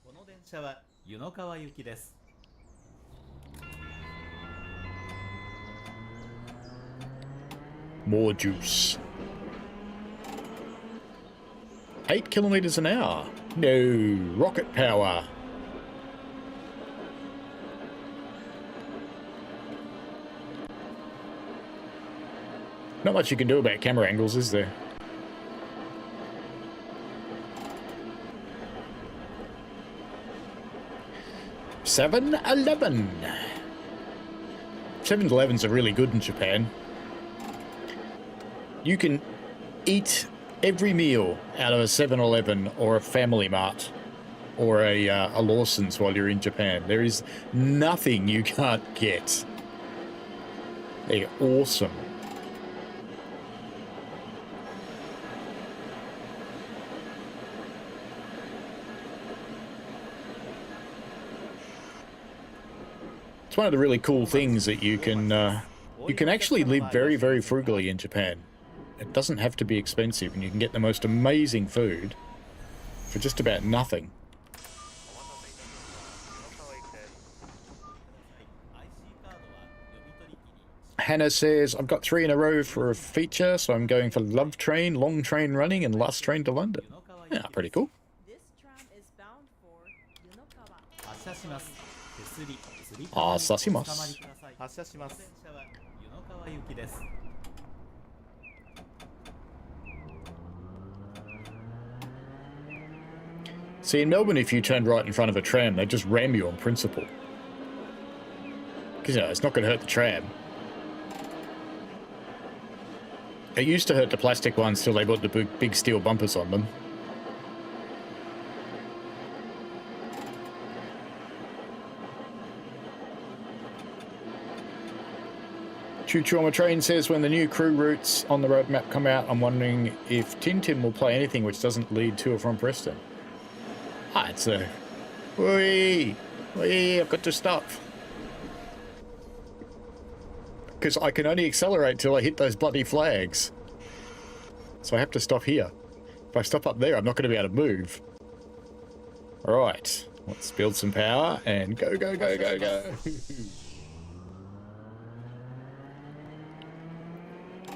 この電車は湯の川行きです。 More juice. 8 kilometers an hour. No, rocket power. Not much you can do about camera angles, is there? $7-11. 7-Elevens are really good in Japan. You can eat every meal out of a 7-Eleven or a Family Mart or a Lawson's while you're in Japan. There is nothing you can't get. They're awesome. It's one of the really cool things that you can actually live very, very frugally in Japan. It doesn't have to be expensive, and you can get the most amazing food for just about nothing. Hannah says, I've got 3 in a row for a feature, so I'm going for Love Train, Long Train Running, and Last Train to London. Yeah, pretty cool. This tram is bound for Yunokawa. 発車します。手すり、つりあーさします。お捕まりください。発車します。電車は湯の川行きです。See, in Melbourne, if you turned right in front of a tram, they'd just ram you on principle. Because, you know, it's not going to hurt the tram. It used to hurt the plastic ones till they put the big steel bumpers on them. Choo Choo on a Train says, when the new crew routes on the road map come out, I'm wondering if Tintin will play anything which doesn't lead to or from Preston. Ah, it's a... Whee! Whee! I've got to stop. Because I can only accelerate till I hit those bloody flags. So I have to stop here. If I stop up there, I'm not going to be able to move. Alright. Let's build some power and go, go, go, go, go.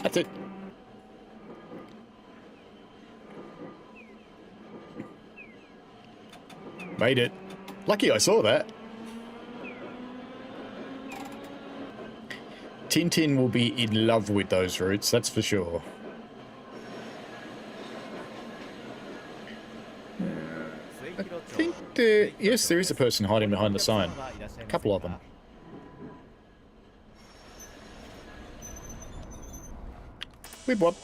That's it. Made it. Lucky I saw that. Tintin will be in love with those routes, that's for sure. I think yes, there is a person hiding behind the sign. A couple of them. Whip wop.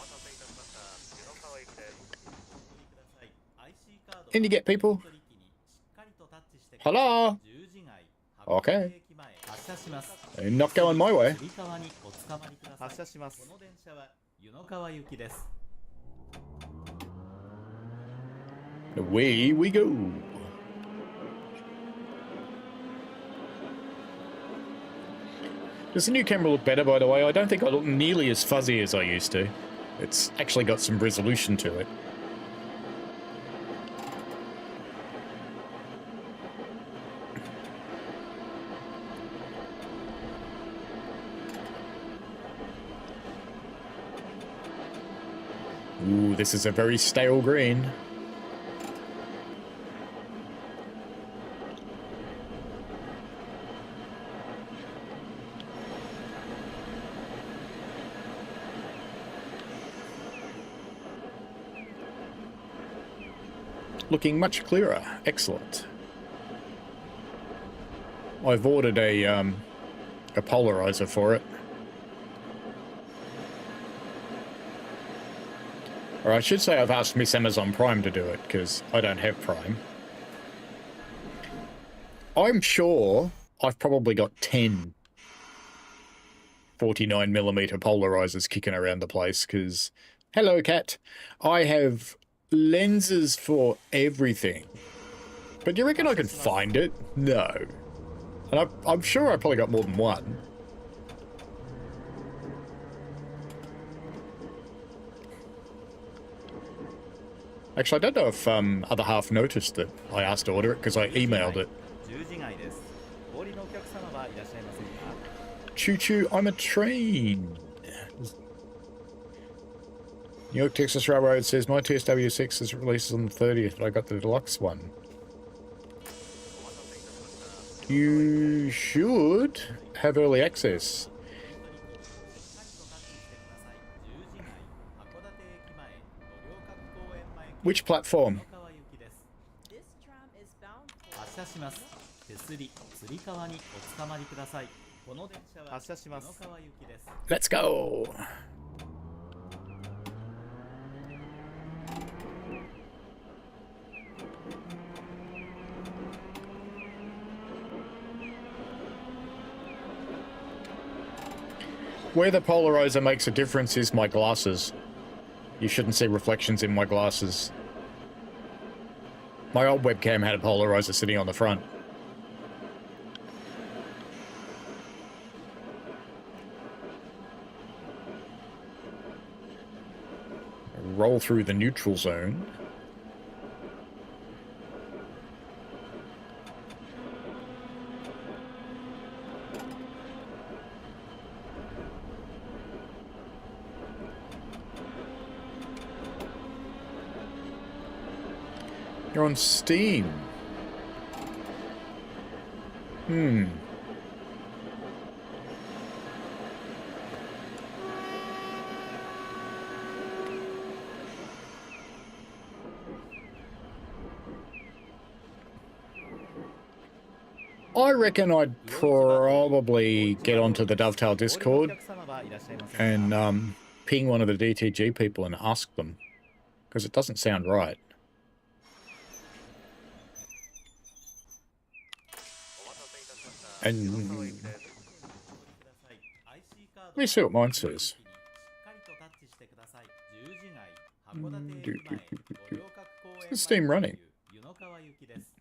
In you get, people. Hello. Okay. Not going my way. Away we go. Does the new camera look better, by the way? I don't think I look nearly as fuzzy as I used to. It's actually got some resolution to it. Ooh, this is a very stale green. Looking much clearer. Excellent. I've ordered a polarizer for it. Or I should say I've asked Miss Amazon Prime to do it, because I don't have Prime. I'm sure I've probably got 10 49mm polarizers kicking around the place, because, hello cat, I have lenses for everything. But do you reckon I can find it? No. And I'm sure I probably got more than one. Actually, I don't know if other half noticed that I asked to order it, because I emailed it. Choo choo, I'm a train. New York Texas Railroad says my TSW6 is released on the 30th, but I got the deluxe one. You should have early access. Which platform? This tram is bound for 発車します。手すり、つり革におつかまりください。この電車は発車します。湯の川行きです。 Let's go. Where the polarizer makes a difference is my glasses. You shouldn't see reflections in my glasses. My old webcam had a polarizer sitting on the front. Roll through the neutral zone. You're on Steam. I reckon I'd probably get onto the Dovetail Discord and ping one of the DTG people and ask them, because it doesn't sound right. And let me see what mine says. Is Steam running?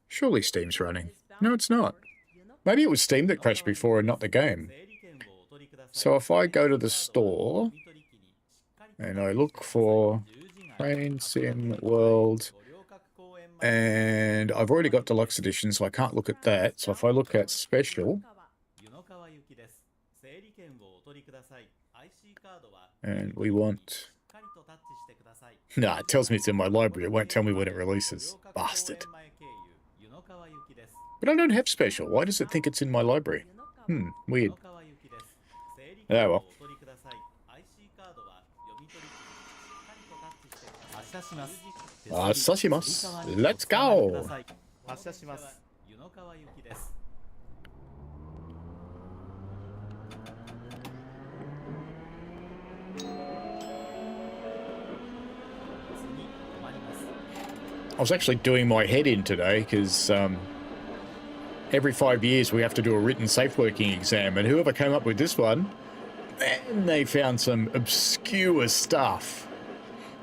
Surely Steam's running. No, it's not. Maybe it was Steam that crashed before and not the game. So if I go to the store and I look for Train Sim World, and I've already got deluxe edition, so I can't look at that. So if I look at special, and we want... Nah, it tells me it's in my library. It won't tell me when it releases. Bastard. But I don't have special. Why does it think it's in my library? Weird. Oh well. Sashimasu. Let's go. I was actually doing my head in today because every 5 years we have to do a written safe working exam, and whoever came up with this one, man, they found some obscure stuff.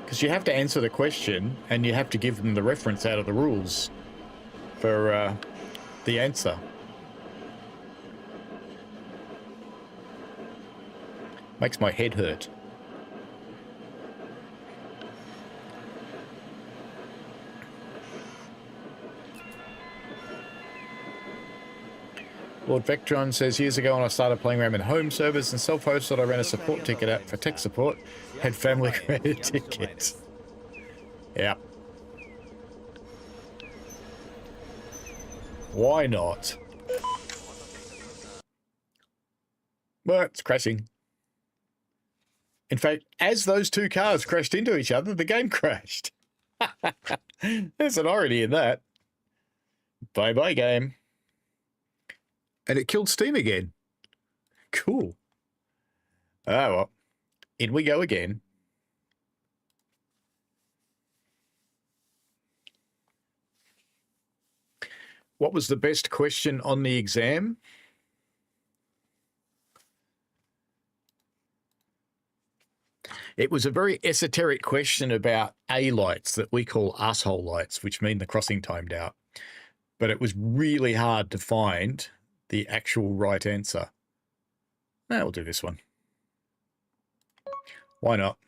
Because you have to answer the question, and you have to give them the reference out of the rules for the answer. Makes my head hurt. Lord Vectron says, years ago when I started playing RAM in home servers and self-hosted, I ran a support ticket out for tech support, had family credit tickets. Yeah. Why not? Well, it's crashing. In fact, as those two cars crashed into each other, the game crashed. There's an irony in that. Bye-bye, game. And it killed Steam again. Cool. Ah, well. In we go again. What was the best question on the exam? It was a very esoteric question about A lights that we call asshole lights, which mean the crossing timed out. But it was really hard to find the actual right answer. Now we'll do this one. Why not?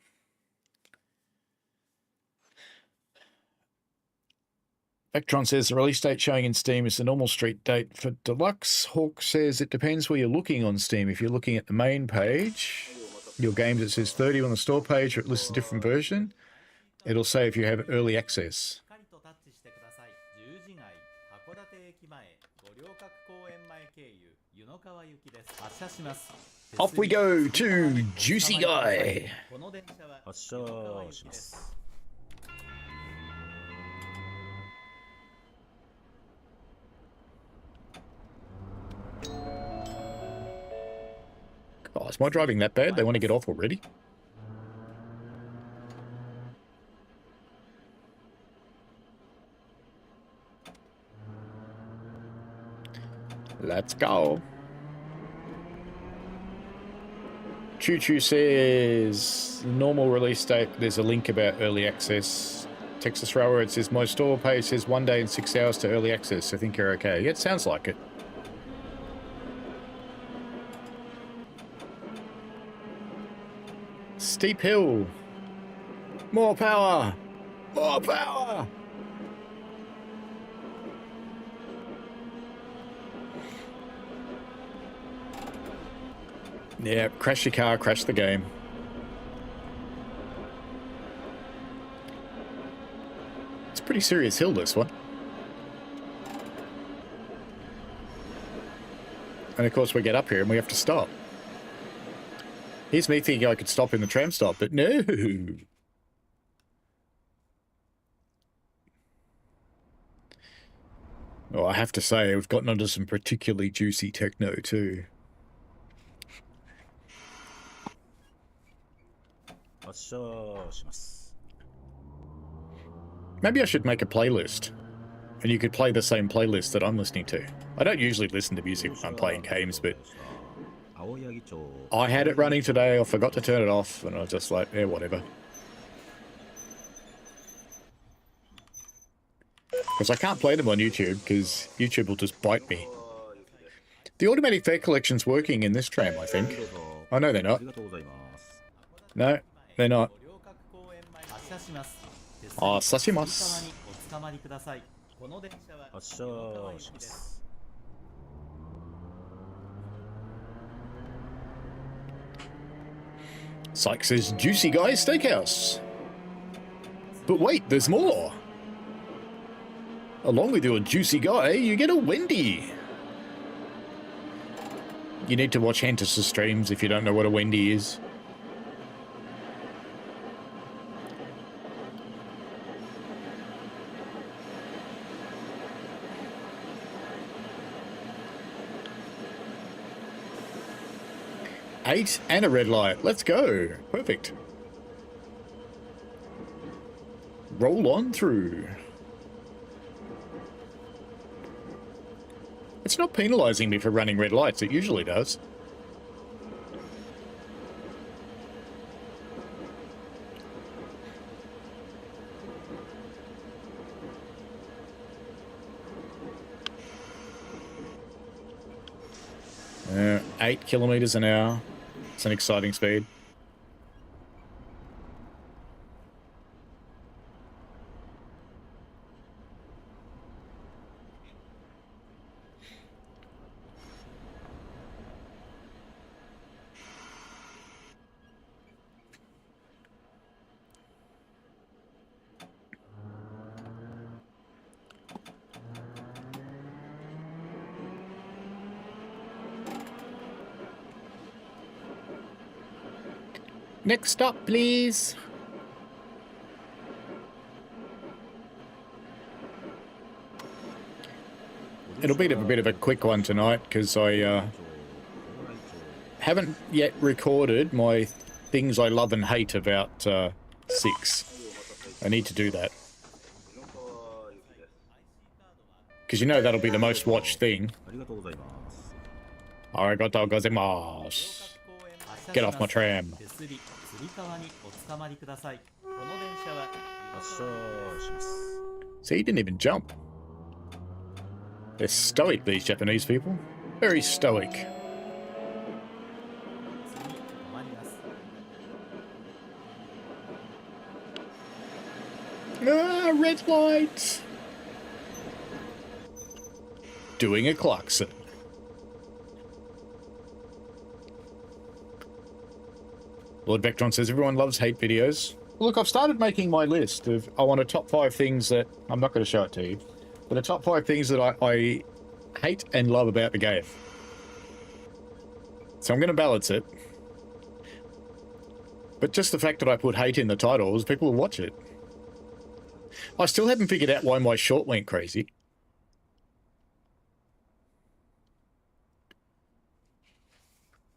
Vectron says the release date showing in Steam is the normal street date for Deluxe. Hawk says it depends where you're looking on Steam. If you're looking at the main page, your games, it says 30 on the store page, or it lists a different version. It'll say if you have early access. Off we go to Juicy Guy. is my driving that bad? They want to get off already? Let's go. Choo Choo says normal release date. There's a link about early access. Texas Railroad says my store page says 1 day and 6 hours to early access. I think you're okay. Yeah, it sounds like it. Steep hill. More power. More power. Yeah, crash your car, crash the game. It's a pretty serious hill, this one. And of course we get up here and we have to stop. Here's me thinking I could stop in the tram stop, but no. Oh, I have to say, we've gotten onto some particularly juicy techno too. Maybe I should make a playlist, and you could play the same playlist that I'm listening to. I don't usually listen to music when I'm playing games, but I had it running today, I forgot to turn it off, and I was just like, yeah, whatever. Because I can't play them on YouTube, because YouTube will just bite me. The automatic fare collection's working in this tram, I think. Oh, no, they're not. No, they're not. Ah, sashimasu. Syke says, Juicy Guy Steakhouse. But wait, there's more. Along with your Juicy Guy, you get a Wendy. You need to watch Hantus' streams if you don't know what a Wendy is. Eight and a red light. Let's go. Perfect. Roll on through. It's not penalising me for running red lights. It usually does. Uh, 8 kilometres an hour. It's an exciting speed. Next stop, please. It'll be a bit of a quick one tonight because I haven't yet recorded my things I love and hate about 6. I need to do that. Because you know that'll be the most watched thing. Arigatou gozaimasu. Get off my tram. See, he didn't even jump. They're stoic, these Japanese people. Very stoic. Ah, red light! Doing a klaxon. Lord Vectron says, everyone loves hate videos. Look, I've started making my list of, I want a top 5 things that, I'm not going to show it to you, but a top 5 things that I hate and love about the game. So I'm going to balance it. But just the fact that I put hate in the titles, people will watch it. I still haven't figured out why my short went crazy.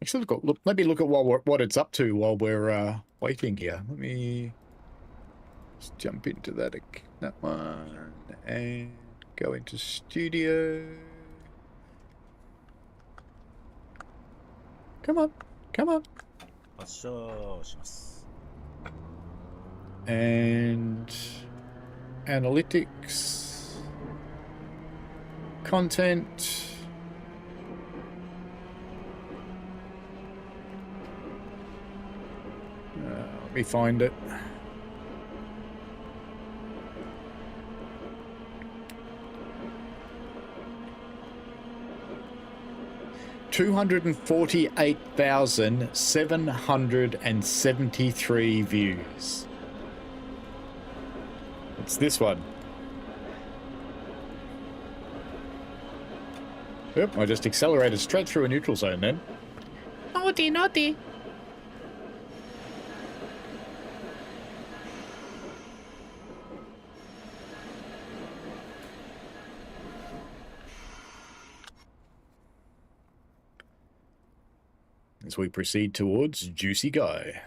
Actually, maybe look at what it's up to while we're waiting here. Let me just jump into that one and go into studio. Come on, come on. And analytics, content. Let me find it. $248,773 views. It's this one. Yep, I just accelerated straight through a neutral zone then. Naughty, naughty. As we proceed towards Juicy Guy.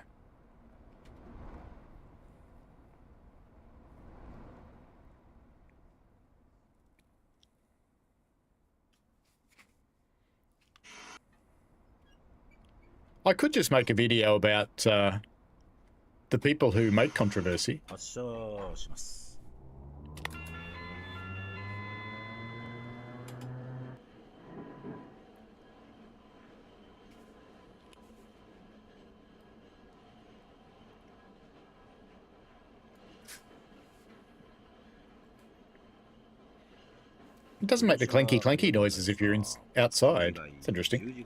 I could just make a video about the people who make controversy. It doesn't make the clanky clanky noises if you're outside. It's interesting.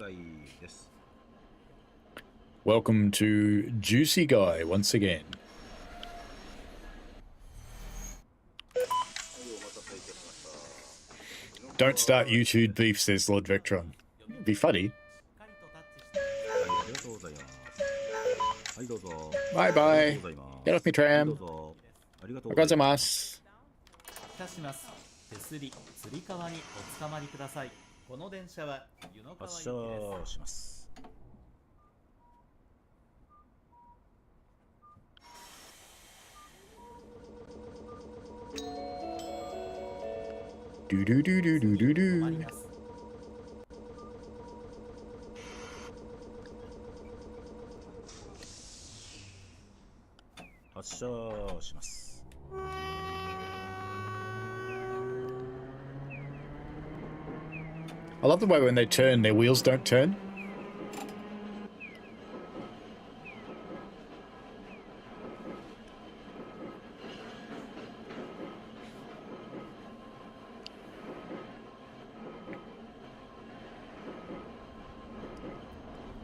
Welcome to Juicy Guy once again. Don't start YouTube beef, says Lord Vectron. It'd be funny. Bye bye. Get off me, tram. Gozaimasu. 手すり、つり革におつかまりください。この電車は湯の川行きです。Do do do do do do do. 発車します。 I love the way when they turn, their wheels don't turn.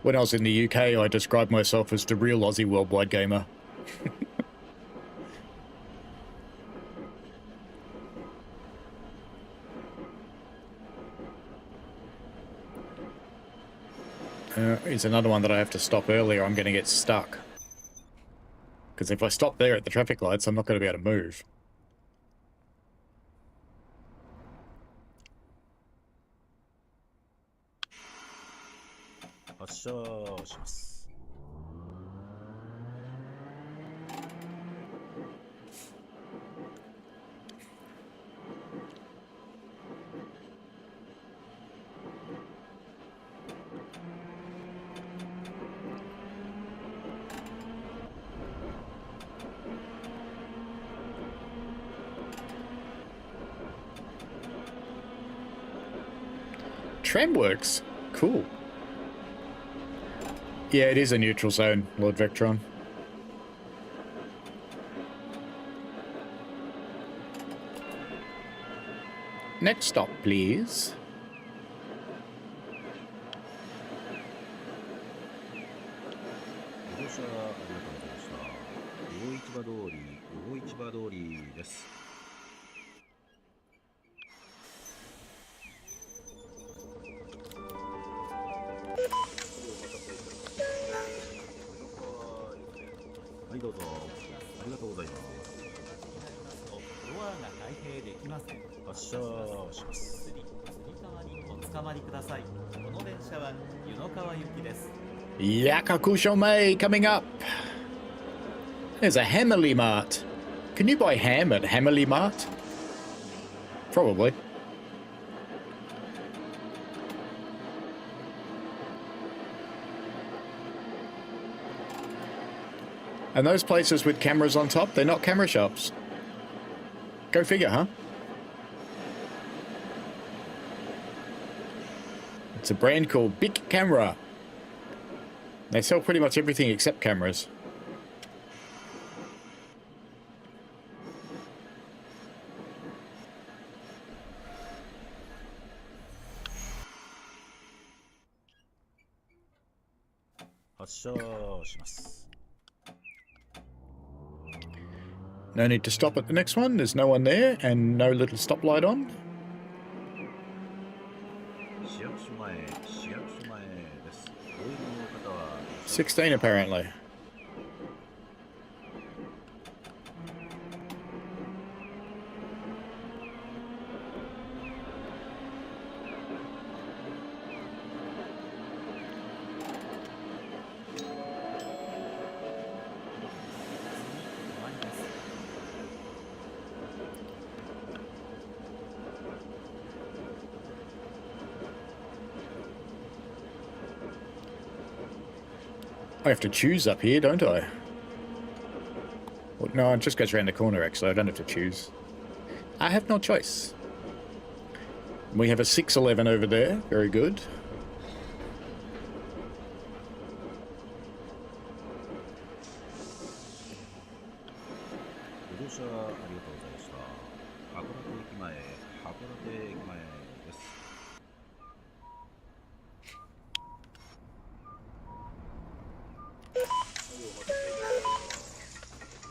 When I was in the UK, I described myself as the real Aussie worldwide gamer. Here's another one that I have to stop earlier. I'm going to get stuck. Because if I stop there at the traffic lights, I'm not going to be able to move. Tram works. Cool. Yeah, it is a neutral zone, Lord Vectron. Next stop, please. 捕まりください。この電車は湯の川行きです。 Yakakushomei coming up. There's a Hammerly Mart. Can you buy ham at Hammerly Mart? Probably. And those places with cameras on top, they're not camera shops. Go figure, huh? It's a brand called Big Camera. They sell pretty much everything except cameras. No need to stop at the next one. There's no one there and no little stoplight on. 16 apparently. I have to choose up here, don't I? Well, no, it just goes around the corner, actually. I don't have to choose. I have no choice. We have a 611 over there. Very good.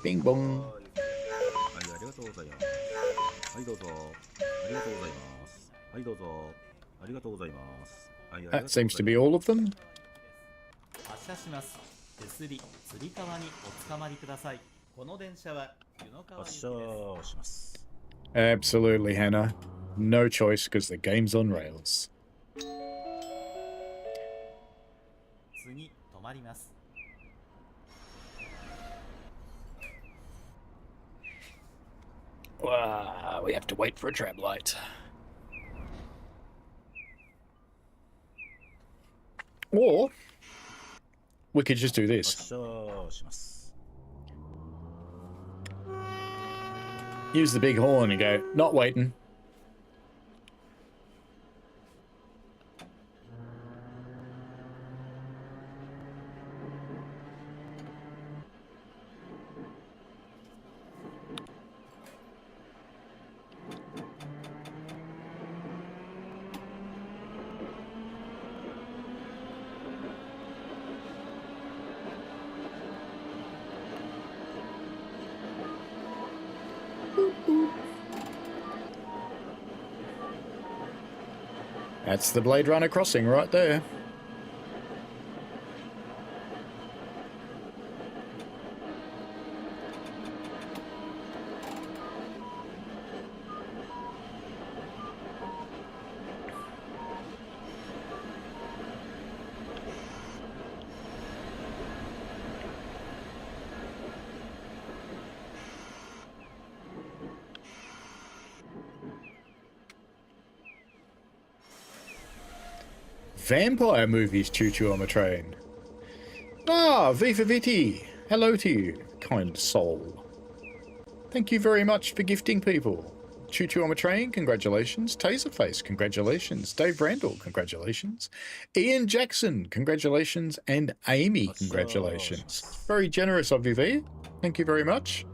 Bing bong. That seems to be all of them. 発車します。手すり、つり革におつかまりください。この電車は湯の川行きです。 Absolutely, Hannah. No choice because the game's on rails. 次、止まります。 We have to wait for a tram light. Or we could just do this. Use the big horn and go, not waiting. That's the Blade Runner crossing right there. Vampire movies, Choo Choo on the train. Ah, Viva Viti. Hello to you, kind soul. Thank you very much for gifting people. Choo Choo on the train, congratulations. Taserface, congratulations. Dave Randall, congratulations. Ian Jackson, congratulations. And Amy, congratulations. Very generous of you, V. Thank you very much.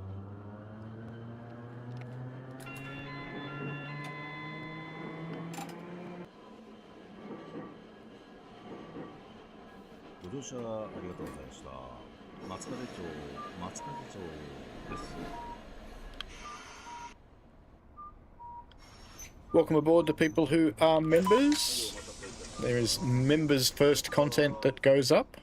Welcome aboard to people who are members. There is members first content that goes up.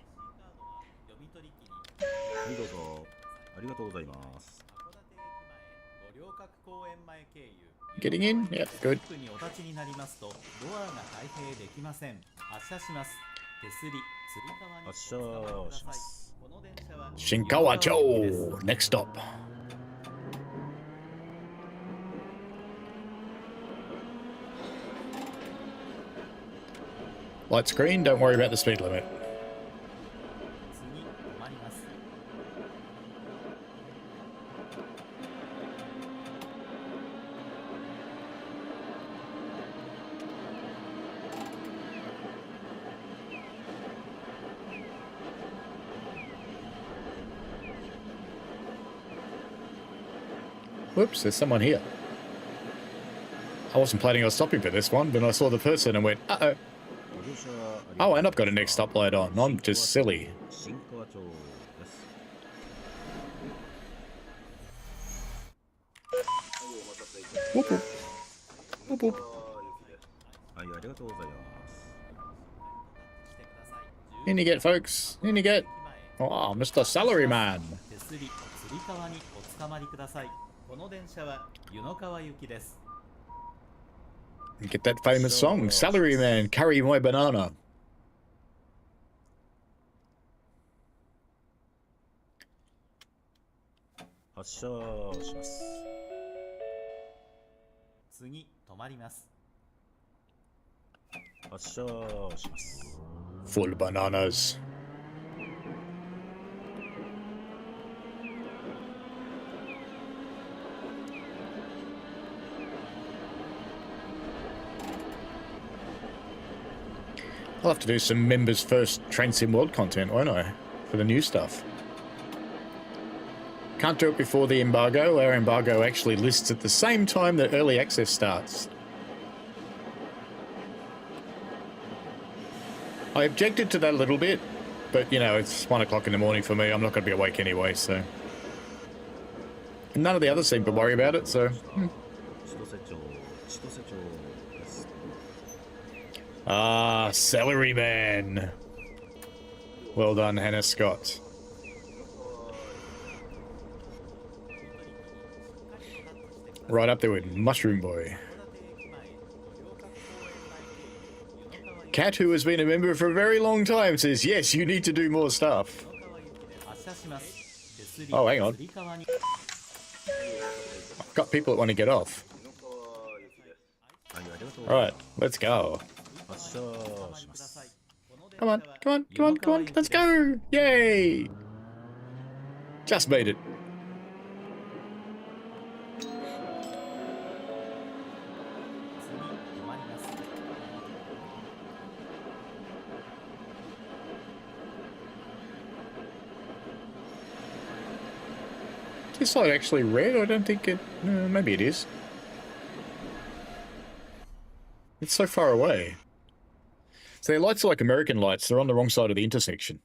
Getting in? Yep, good. ステップにお立ちになりますとドアが開閉できません。発車します。手すり、つり革にお発つかまりくだ車しさい。ます。この電車は Shinkawacho. Next stop. Light screen, don't worry about the speed limit. 次止まります。 Whoops, there's someone here. I wasn't planning on stopping for this one, but I saw the person and went, uh-oh. ご乗車あり Oh, が and と I've got a next stoplight on. I'm just silly. 新川町です。 Whoop, whoop. Whoop, whoop. はい、ありがとうございます。 In you get, folks. In you get. Oh, Mr. Salaryman. 手すり、つり革におつかまりください。この電車は湯の川行きです。 Get that famous song, Salaryman, carry my banana. 発車します。次止まります。 発車します。 Full bananas. I'll have to do some members first TramCity World content, won't I? For the new stuff. Can't do it before the embargo. Our embargo actually lists at the same time that early access starts. I objected to that a little bit, but you know, it's 1 o'clock in the morning for me. I'm not going to be awake anyway, so. And none of the others seem to worry about it, so. 千歳町、千歳町です。 Ah, Salaryman. Well done, Hannah Scott. Right up there with Mushroom Boy. Cat, who has been a member for a very long time, says, yes, you need to do more stuff. 発車します。手すり、 Oh, hang on. つり革に I've got people that want to get off. はい、ありがとうござい Alright, let's go. ます。発車します。 Come on, come on, come on, come on, let's go! Yay! Just made it. Is this light actually red? I don't think it... maybe it is. It's so far away. So their lights are like American lights. They're on the wrong side of the intersection.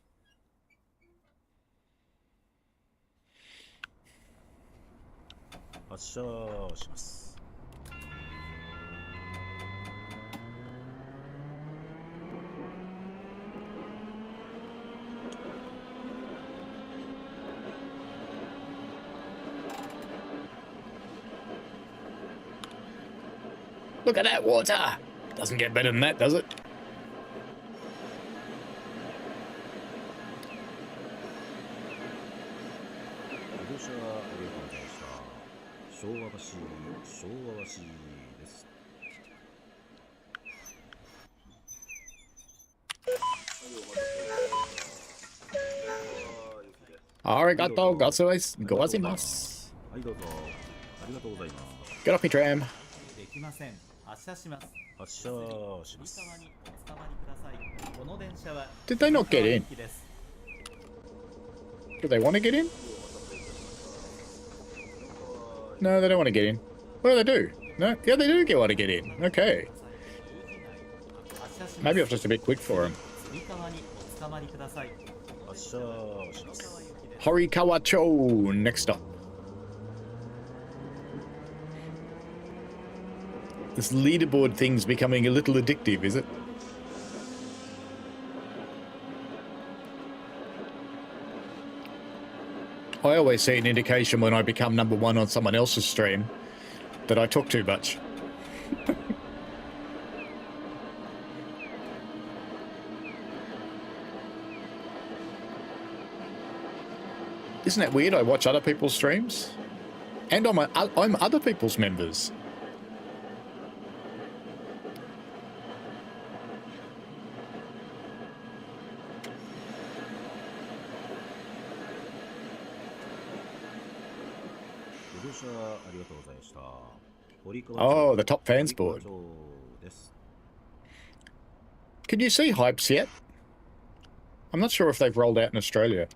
Look at that water! Doesn't get better than that, does it? ご乗車ありがとうございました。昭和橋です。 Arigato gozaimasu. はい、どうぞ。ありがとうございます。 Get off me, tram. できません。発車します。発車します。つり革におつかまりください。この電車は Did they not get in? 行きです。 Do they want to get in? No, they don't want to get in. Well, they do. No, yeah, they do want to get in. Okay. 発車します。 Maybe I'm just a bit quick for them. つり革におつかまりください。発車します。 Horikawa-cho, next stop. This leaderboard thing's becoming a little addictive, is it? I always see an indication when I become #1 on someone else's stream. that I talk too much. Isn't that weird? I watch other people's streams, and I'm other people's members. Oh, the top fans board. Can you see hypes yet? I'm not sure if they've rolled out in Australia.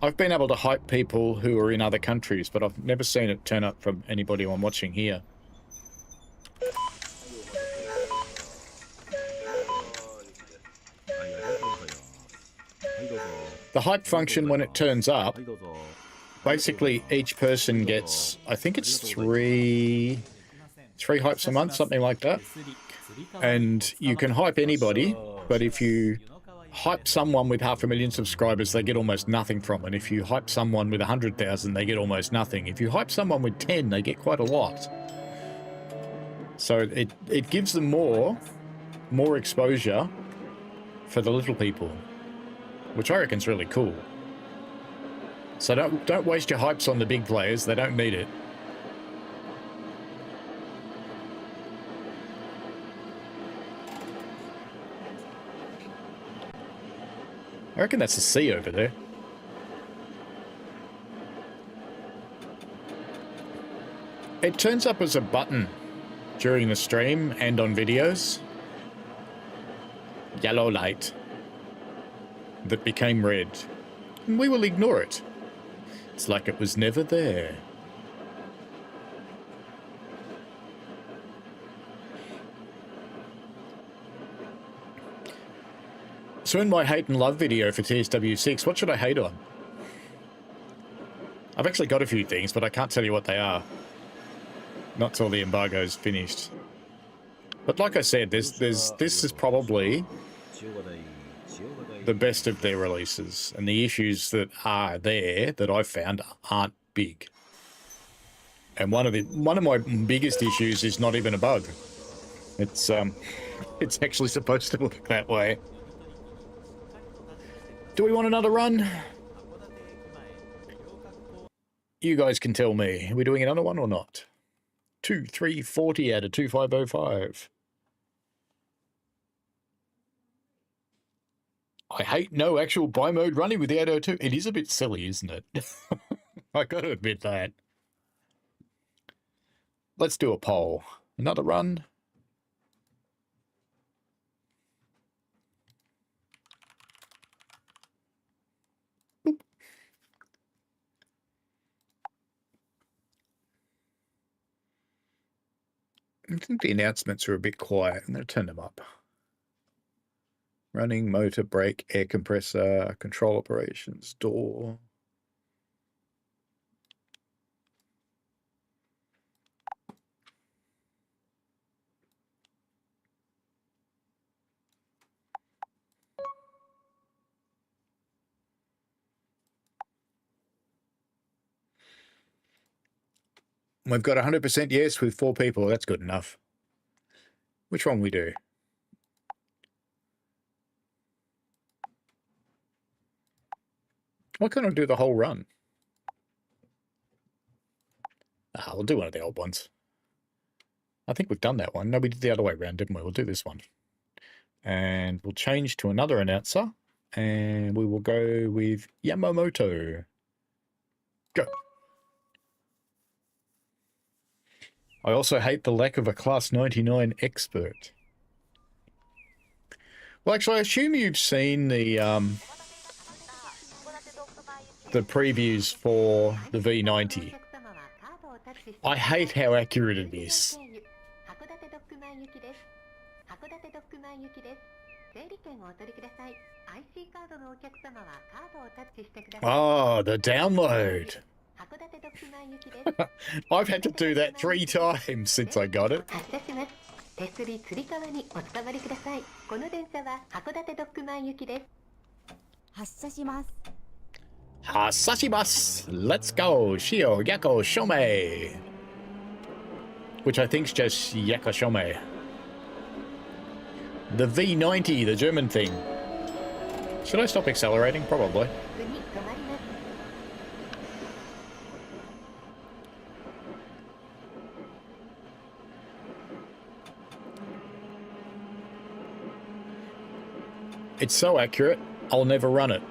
I've been able to hype people who are in other countries, but I've never seen it turn up from anybody I'm watching here. The hype function, when it turns up, basically each person gets, I think it's three hypes a month, something like that. And you can hype anybody, but if you hype someone with 500,000 subscribers, they get almost nothing from it. If you hype someone with 100,000, they get almost nothing. If you hype someone with 10, they get quite a lot. So it gives them more exposure for the little people, which I reckon is really cool. So don't waste your hypes on the big players. They don't need it. I reckon that's a C over there. It turns up as a button during the stream and on videos. Yellow light that became red. And we will ignore it. It's like it was never there. So in my hate and love video for TSW6, what should I hate on? I've actually got a few things, but I can't tell you what they are. Not till the embargo's finished. But like I said, this is probably the best of their releases, and the issues that are there that I've found aren't big. And one of my biggest issues is not even a bug. It's actually supposed to look that way. Do we want another run? You guys can tell me. Are we doing another one or not? 2340 out of 2505. I hate no actual buy mode running with the 802. It is a bit silly, isn't it? I got to admit that. Let's do a poll. Another run. I think the announcements are a bit quiet. I'm going to turn them up. Running, motor, brake, air compressor, control operations, door. We've got 100% yes with 4 people. That's good enough. Which one we do? Why can't I do the whole run? We'll do one of the old ones. I think we've done that one. No, we did the other way around, didn't we? We'll do this one. And we'll change to another announcer. And we will go with Yamamoto. Go. I also hate the lack of a Class 99 expert. Well, actually, I assume you've seen the previews for the V90. I hate how accurate it is. Oh, the download. I've had to do that 3 times since I got it. 手すりつり革にお捕まりください。この電車は函館ドッグマン行きです。発車します。Hasashimasu. Let's go. Shio, Yako, Shome. which I think's just Yakashome. The V90, the German thing. Should I stop accelerating? Probably. 次止まります。 It's so accurate, I'll never run it.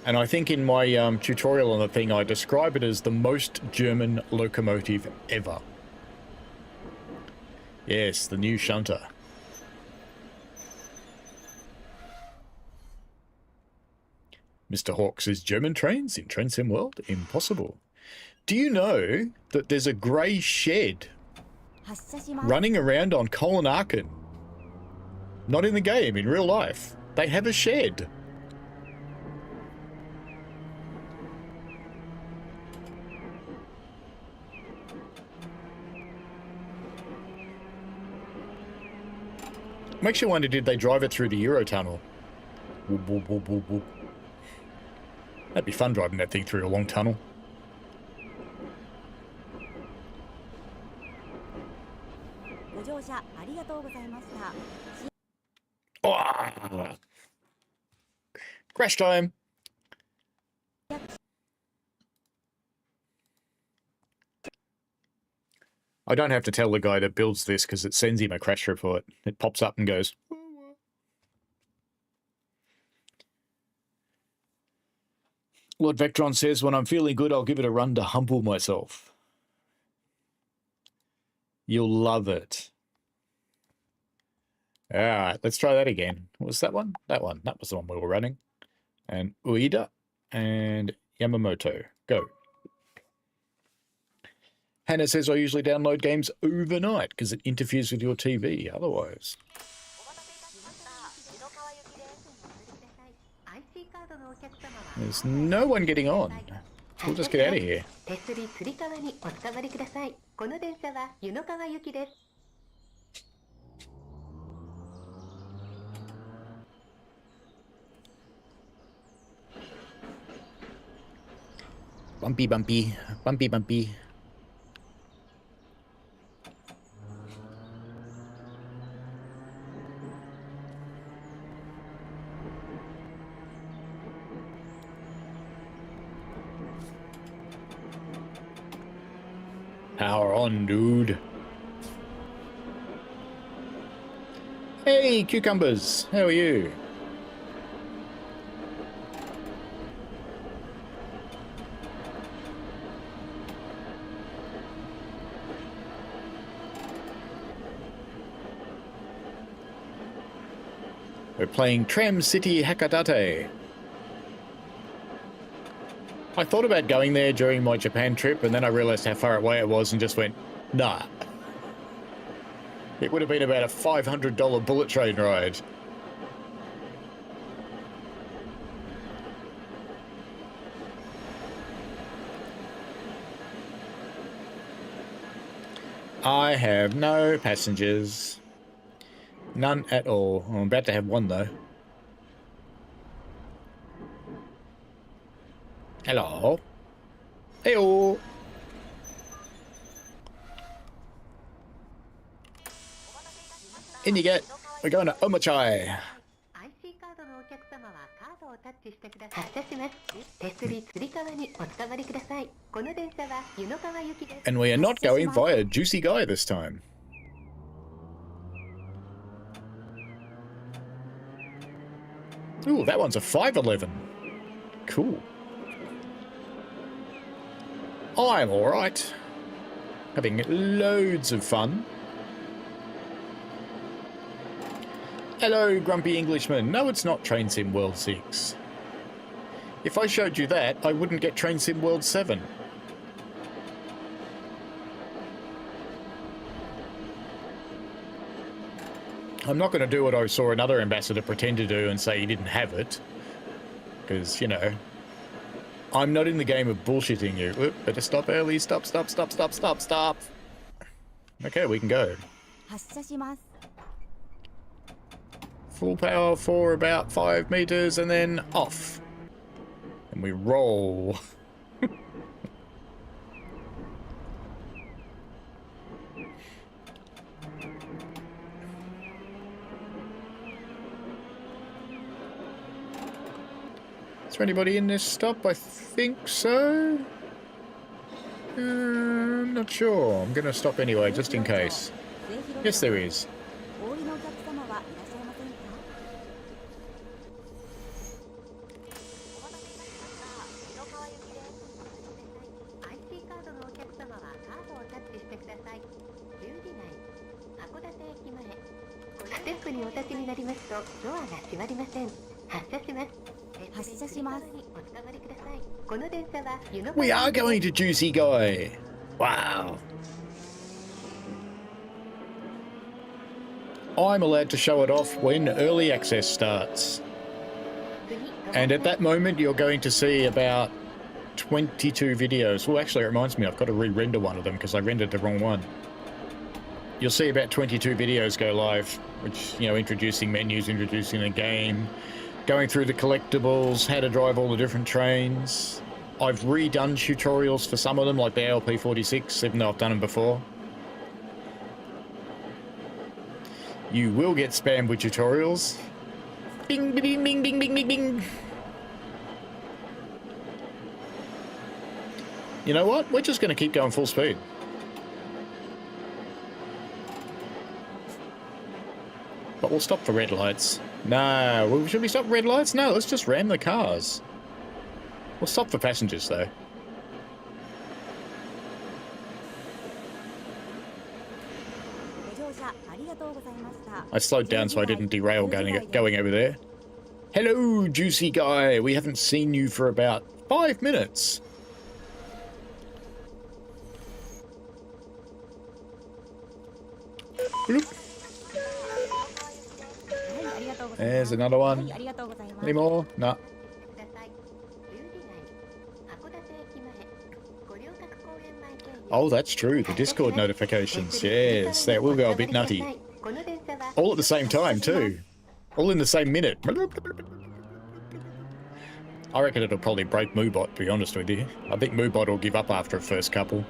And I think in my tutorial on the thing, I describe it as the most German locomotive ever. Yes, the new shunter. Mr. Hawk says, German trains in Train Sim World? Impossible. Do you know that there's a grey shed 発車します。 running around on Kolanaken? Not in the game, in real life. They have a shed. Makes you wonder, did they drive it through the Eurotunnel? Whoop, whoop, whoop, whoop, whoop. That'd be fun driving that thing through a long tunnel. ご乗車ありがとうございました。 Oh! Crash time! I don't have to tell the guy that builds this because it sends him a crash report. It pops up and goes... Lord Vectron says, when I'm feeling good, I'll give it a run to humble myself. You'll love it. Alright, let's try that again. What was that one? That one. That was the one we were running. And Ueda and Yamamoto. Go. Hannah says, I usually download games overnight because it interferes with your TV otherwise. There's no one getting on. We'll just get out of here. 手すりつり革にお捕まりください。この電車は湯の川行きです。 Bumpy, bumpy, bumpy, bumpy. Power on, dude. Hey, cucumbers. How are you? We're playing TramCity Hakodate. I thought about going there during my Japan trip, and then I realized how far away it was and just went, nah. It would have been about a $500 bullet train ride. I have no passengers. None at all. I'm about to have one, though. Hello. Hey-oh. In you get. We're going to Omachai. IC カードのお客様はカードをタッチしてください。発車します。手すりつり革にお捕まりください。この電車は湯の川行きです。 And we are not going via Juicy Guy this time. Ooh, that one's a 511. Cool. I'm alright. Having loads of fun. Hello, Grumpy Englishman. No, it's not Train Sim World 6. If I showed you that, I wouldn't get Train Sim World 7. I'm not going to do what I saw another ambassador pretend to do and say he didn't have it. Because, you know, I'm not in the game of bullshitting you. Oop, better stop early. Stop, stop, stop, stop, stop, stop. Okay, we can go. 発車します。 Full power for about 5 meters and then off. And we roll. Is there anybody in this stop? I think so. I'm not sure. I'm going to stop anyway, just in case. Yes, there is. お降りのお客様はいらっしゃいませんか。 IC カードのお客様はカードをタッチしてください。10時内、函館駅前。ステップにお立ちになりますとドアが閉まりません。発車します。発車します。おつかまりください。この電車は湯の We are going to Juicy Guy. Wow. I'm allowed to show it off when early access starts. And at that moment, you're going to see about 22 videos. Well, actually, it reminds me, I've got to re-render one of them because I rendered the wrong one. You'll see about 22 videos go live, which, you know, introducing menus, introducing the game, going through the collectibles, how to drive all the different trains. I've redone tutorials for some of them, like the ALP46, even though I've done them before. You will get spammed with tutorials. Bing, bing, bing, bing, bing, bing, bing. You know what? We're just going to keep going full speed. But we'll stop for red lights. No, well, should we stop for red lights? No, let's just ram the cars. We'll stop for passengers, though. I slowed down so I didn't derail going over there. Hello, Juicy Guy. We haven't seen you for about 5 minutes. Bloop. There's another one. Any more? No. Oh, that's true. The Discord notifications. Yes, that will go a bit nutty. All at the same time, too. All in the same minute. I reckon it'll probably break Moobot, to be honest with you. I think Moobot will give up after a first couple.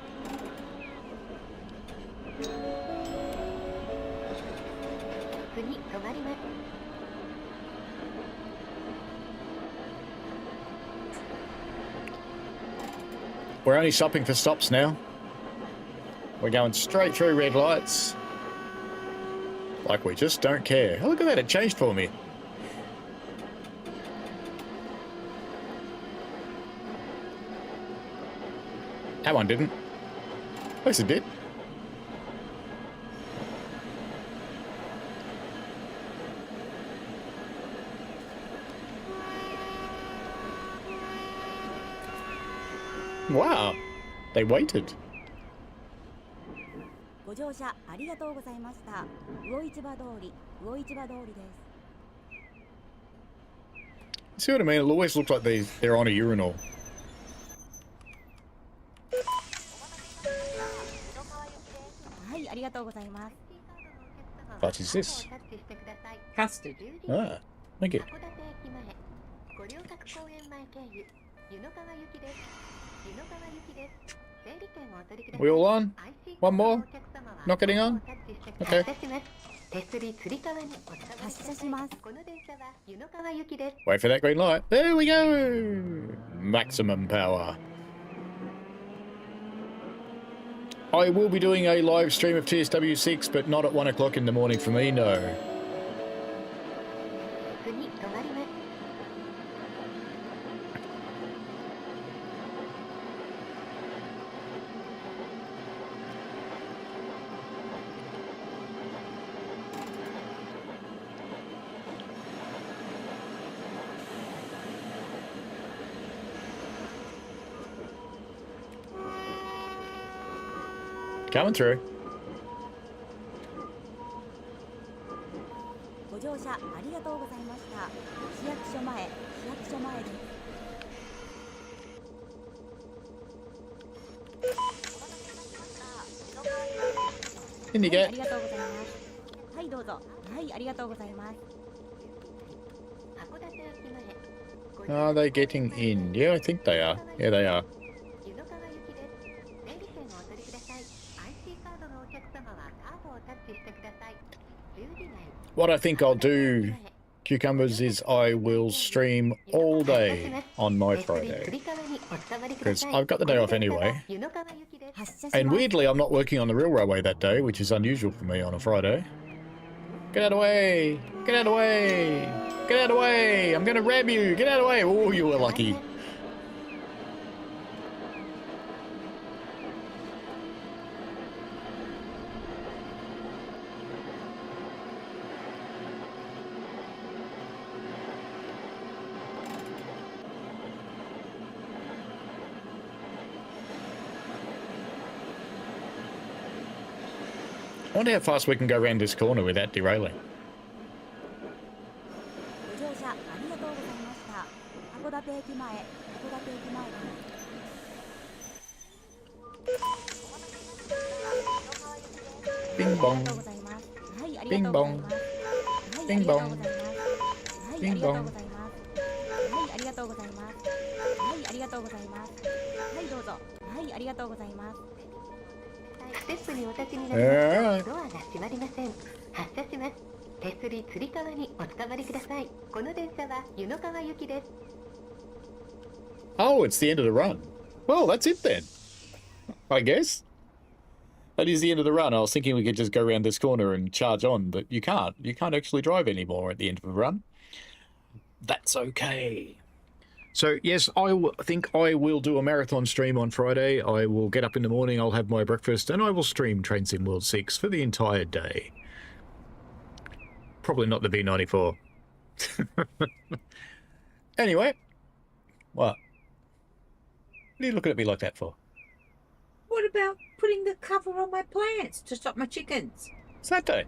We're only stopping for stops now. We're going straight through red lights. Like we just don't care. Oh, look at that, it changed for me. That one didn't. Yes, it did. Wow, they waited. ご乗車ありがとうございました。魚市場通りです。 See what I mean? It always looks like they're on a urinal. What is this? Custard. Ah, thank you. We all on? One more? Not getting on? Okay. Wait for that green light. There we go! Maximum power. I will be doing a live stream of TSW6, but not at 1 o'clock in the morning for me, no. Coming through. ご乗車ありがとうございました。市役所前です。 In you get. ありがとうございます。はい、どうぞ。はい、ありがとうございます。 Are they getting in? Yeah, I think they are. Yeah, they are. What I think I'll do Cucumbers is I will stream all day on my Friday. Because I've got the day off anyway. And weirdly, I'm not working on the real railway that day, which is unusual for me on a Friday. Get out of the way! Get out of the way! Get out of the way! I'm gonna ram you! Get out of the way! Oh, you were lucky. I wonder how fast we can go around this corner without derailing. ご乗車ありがとうございました。函館駅前、函館駅前です。 Bing bong. はい、あり Bing がとうござい bong. ます。はい、 Bing ありがとう bong. ございます。はい、 Bing ありがと bong. うございます。はい、ありがとうございます。はい、ありがとうございます。はい、どうぞ。はい、ありがとうございます。ステップにお立ちになりますとドアが閉まりません。発車します。手すりつり革におつかまりください。この電車は湯の川行きです。 Oh, it's the end of the run. Well, that's it then. I guess. That is the end of the run. I was thinking we could just go around this corner and charge on, but you can't. You can't actually drive anymore at the end of the run. That's okay. So, yes, I think I will do a marathon stream on Friday. I will get up in the morning, I'll have my breakfast, and I will stream Train Sim World 6 for the entire day. Probably not the V94. Anyway. What? What are you looking at me like that for? What about putting the cover on my plants to stop my chickens? Saturday.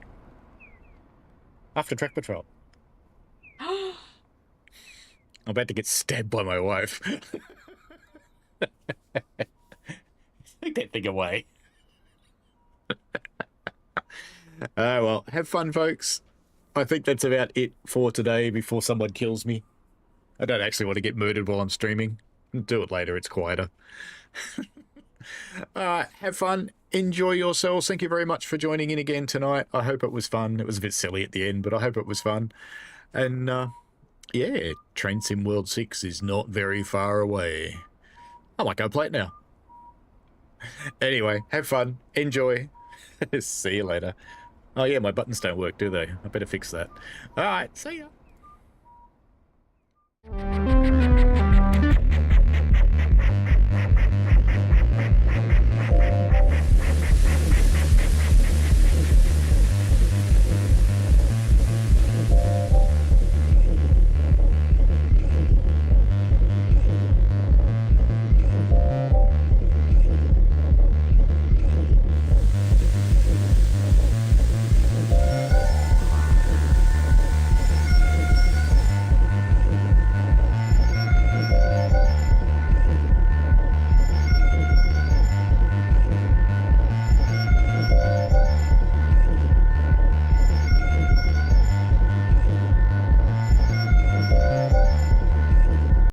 After track patrol. I'm about to get stabbed by my wife. Take that thing away. Well, have fun, folks. I think that's about it for today before someone kills me. I don't actually want to get murdered while I'm streaming. Do it later, it's quieter. Have fun. Enjoy yourselves. Thank you very much for joining in again tonight. I hope it was fun. It was a bit silly at the end, but I hope it was fun. And, yeah, Train Sim World 6 is not very far away. I might go play it now. Anyway, have fun. Enjoy. See you later. Oh, yeah, my buttons don't work, do they? I better fix that. All right, see ya.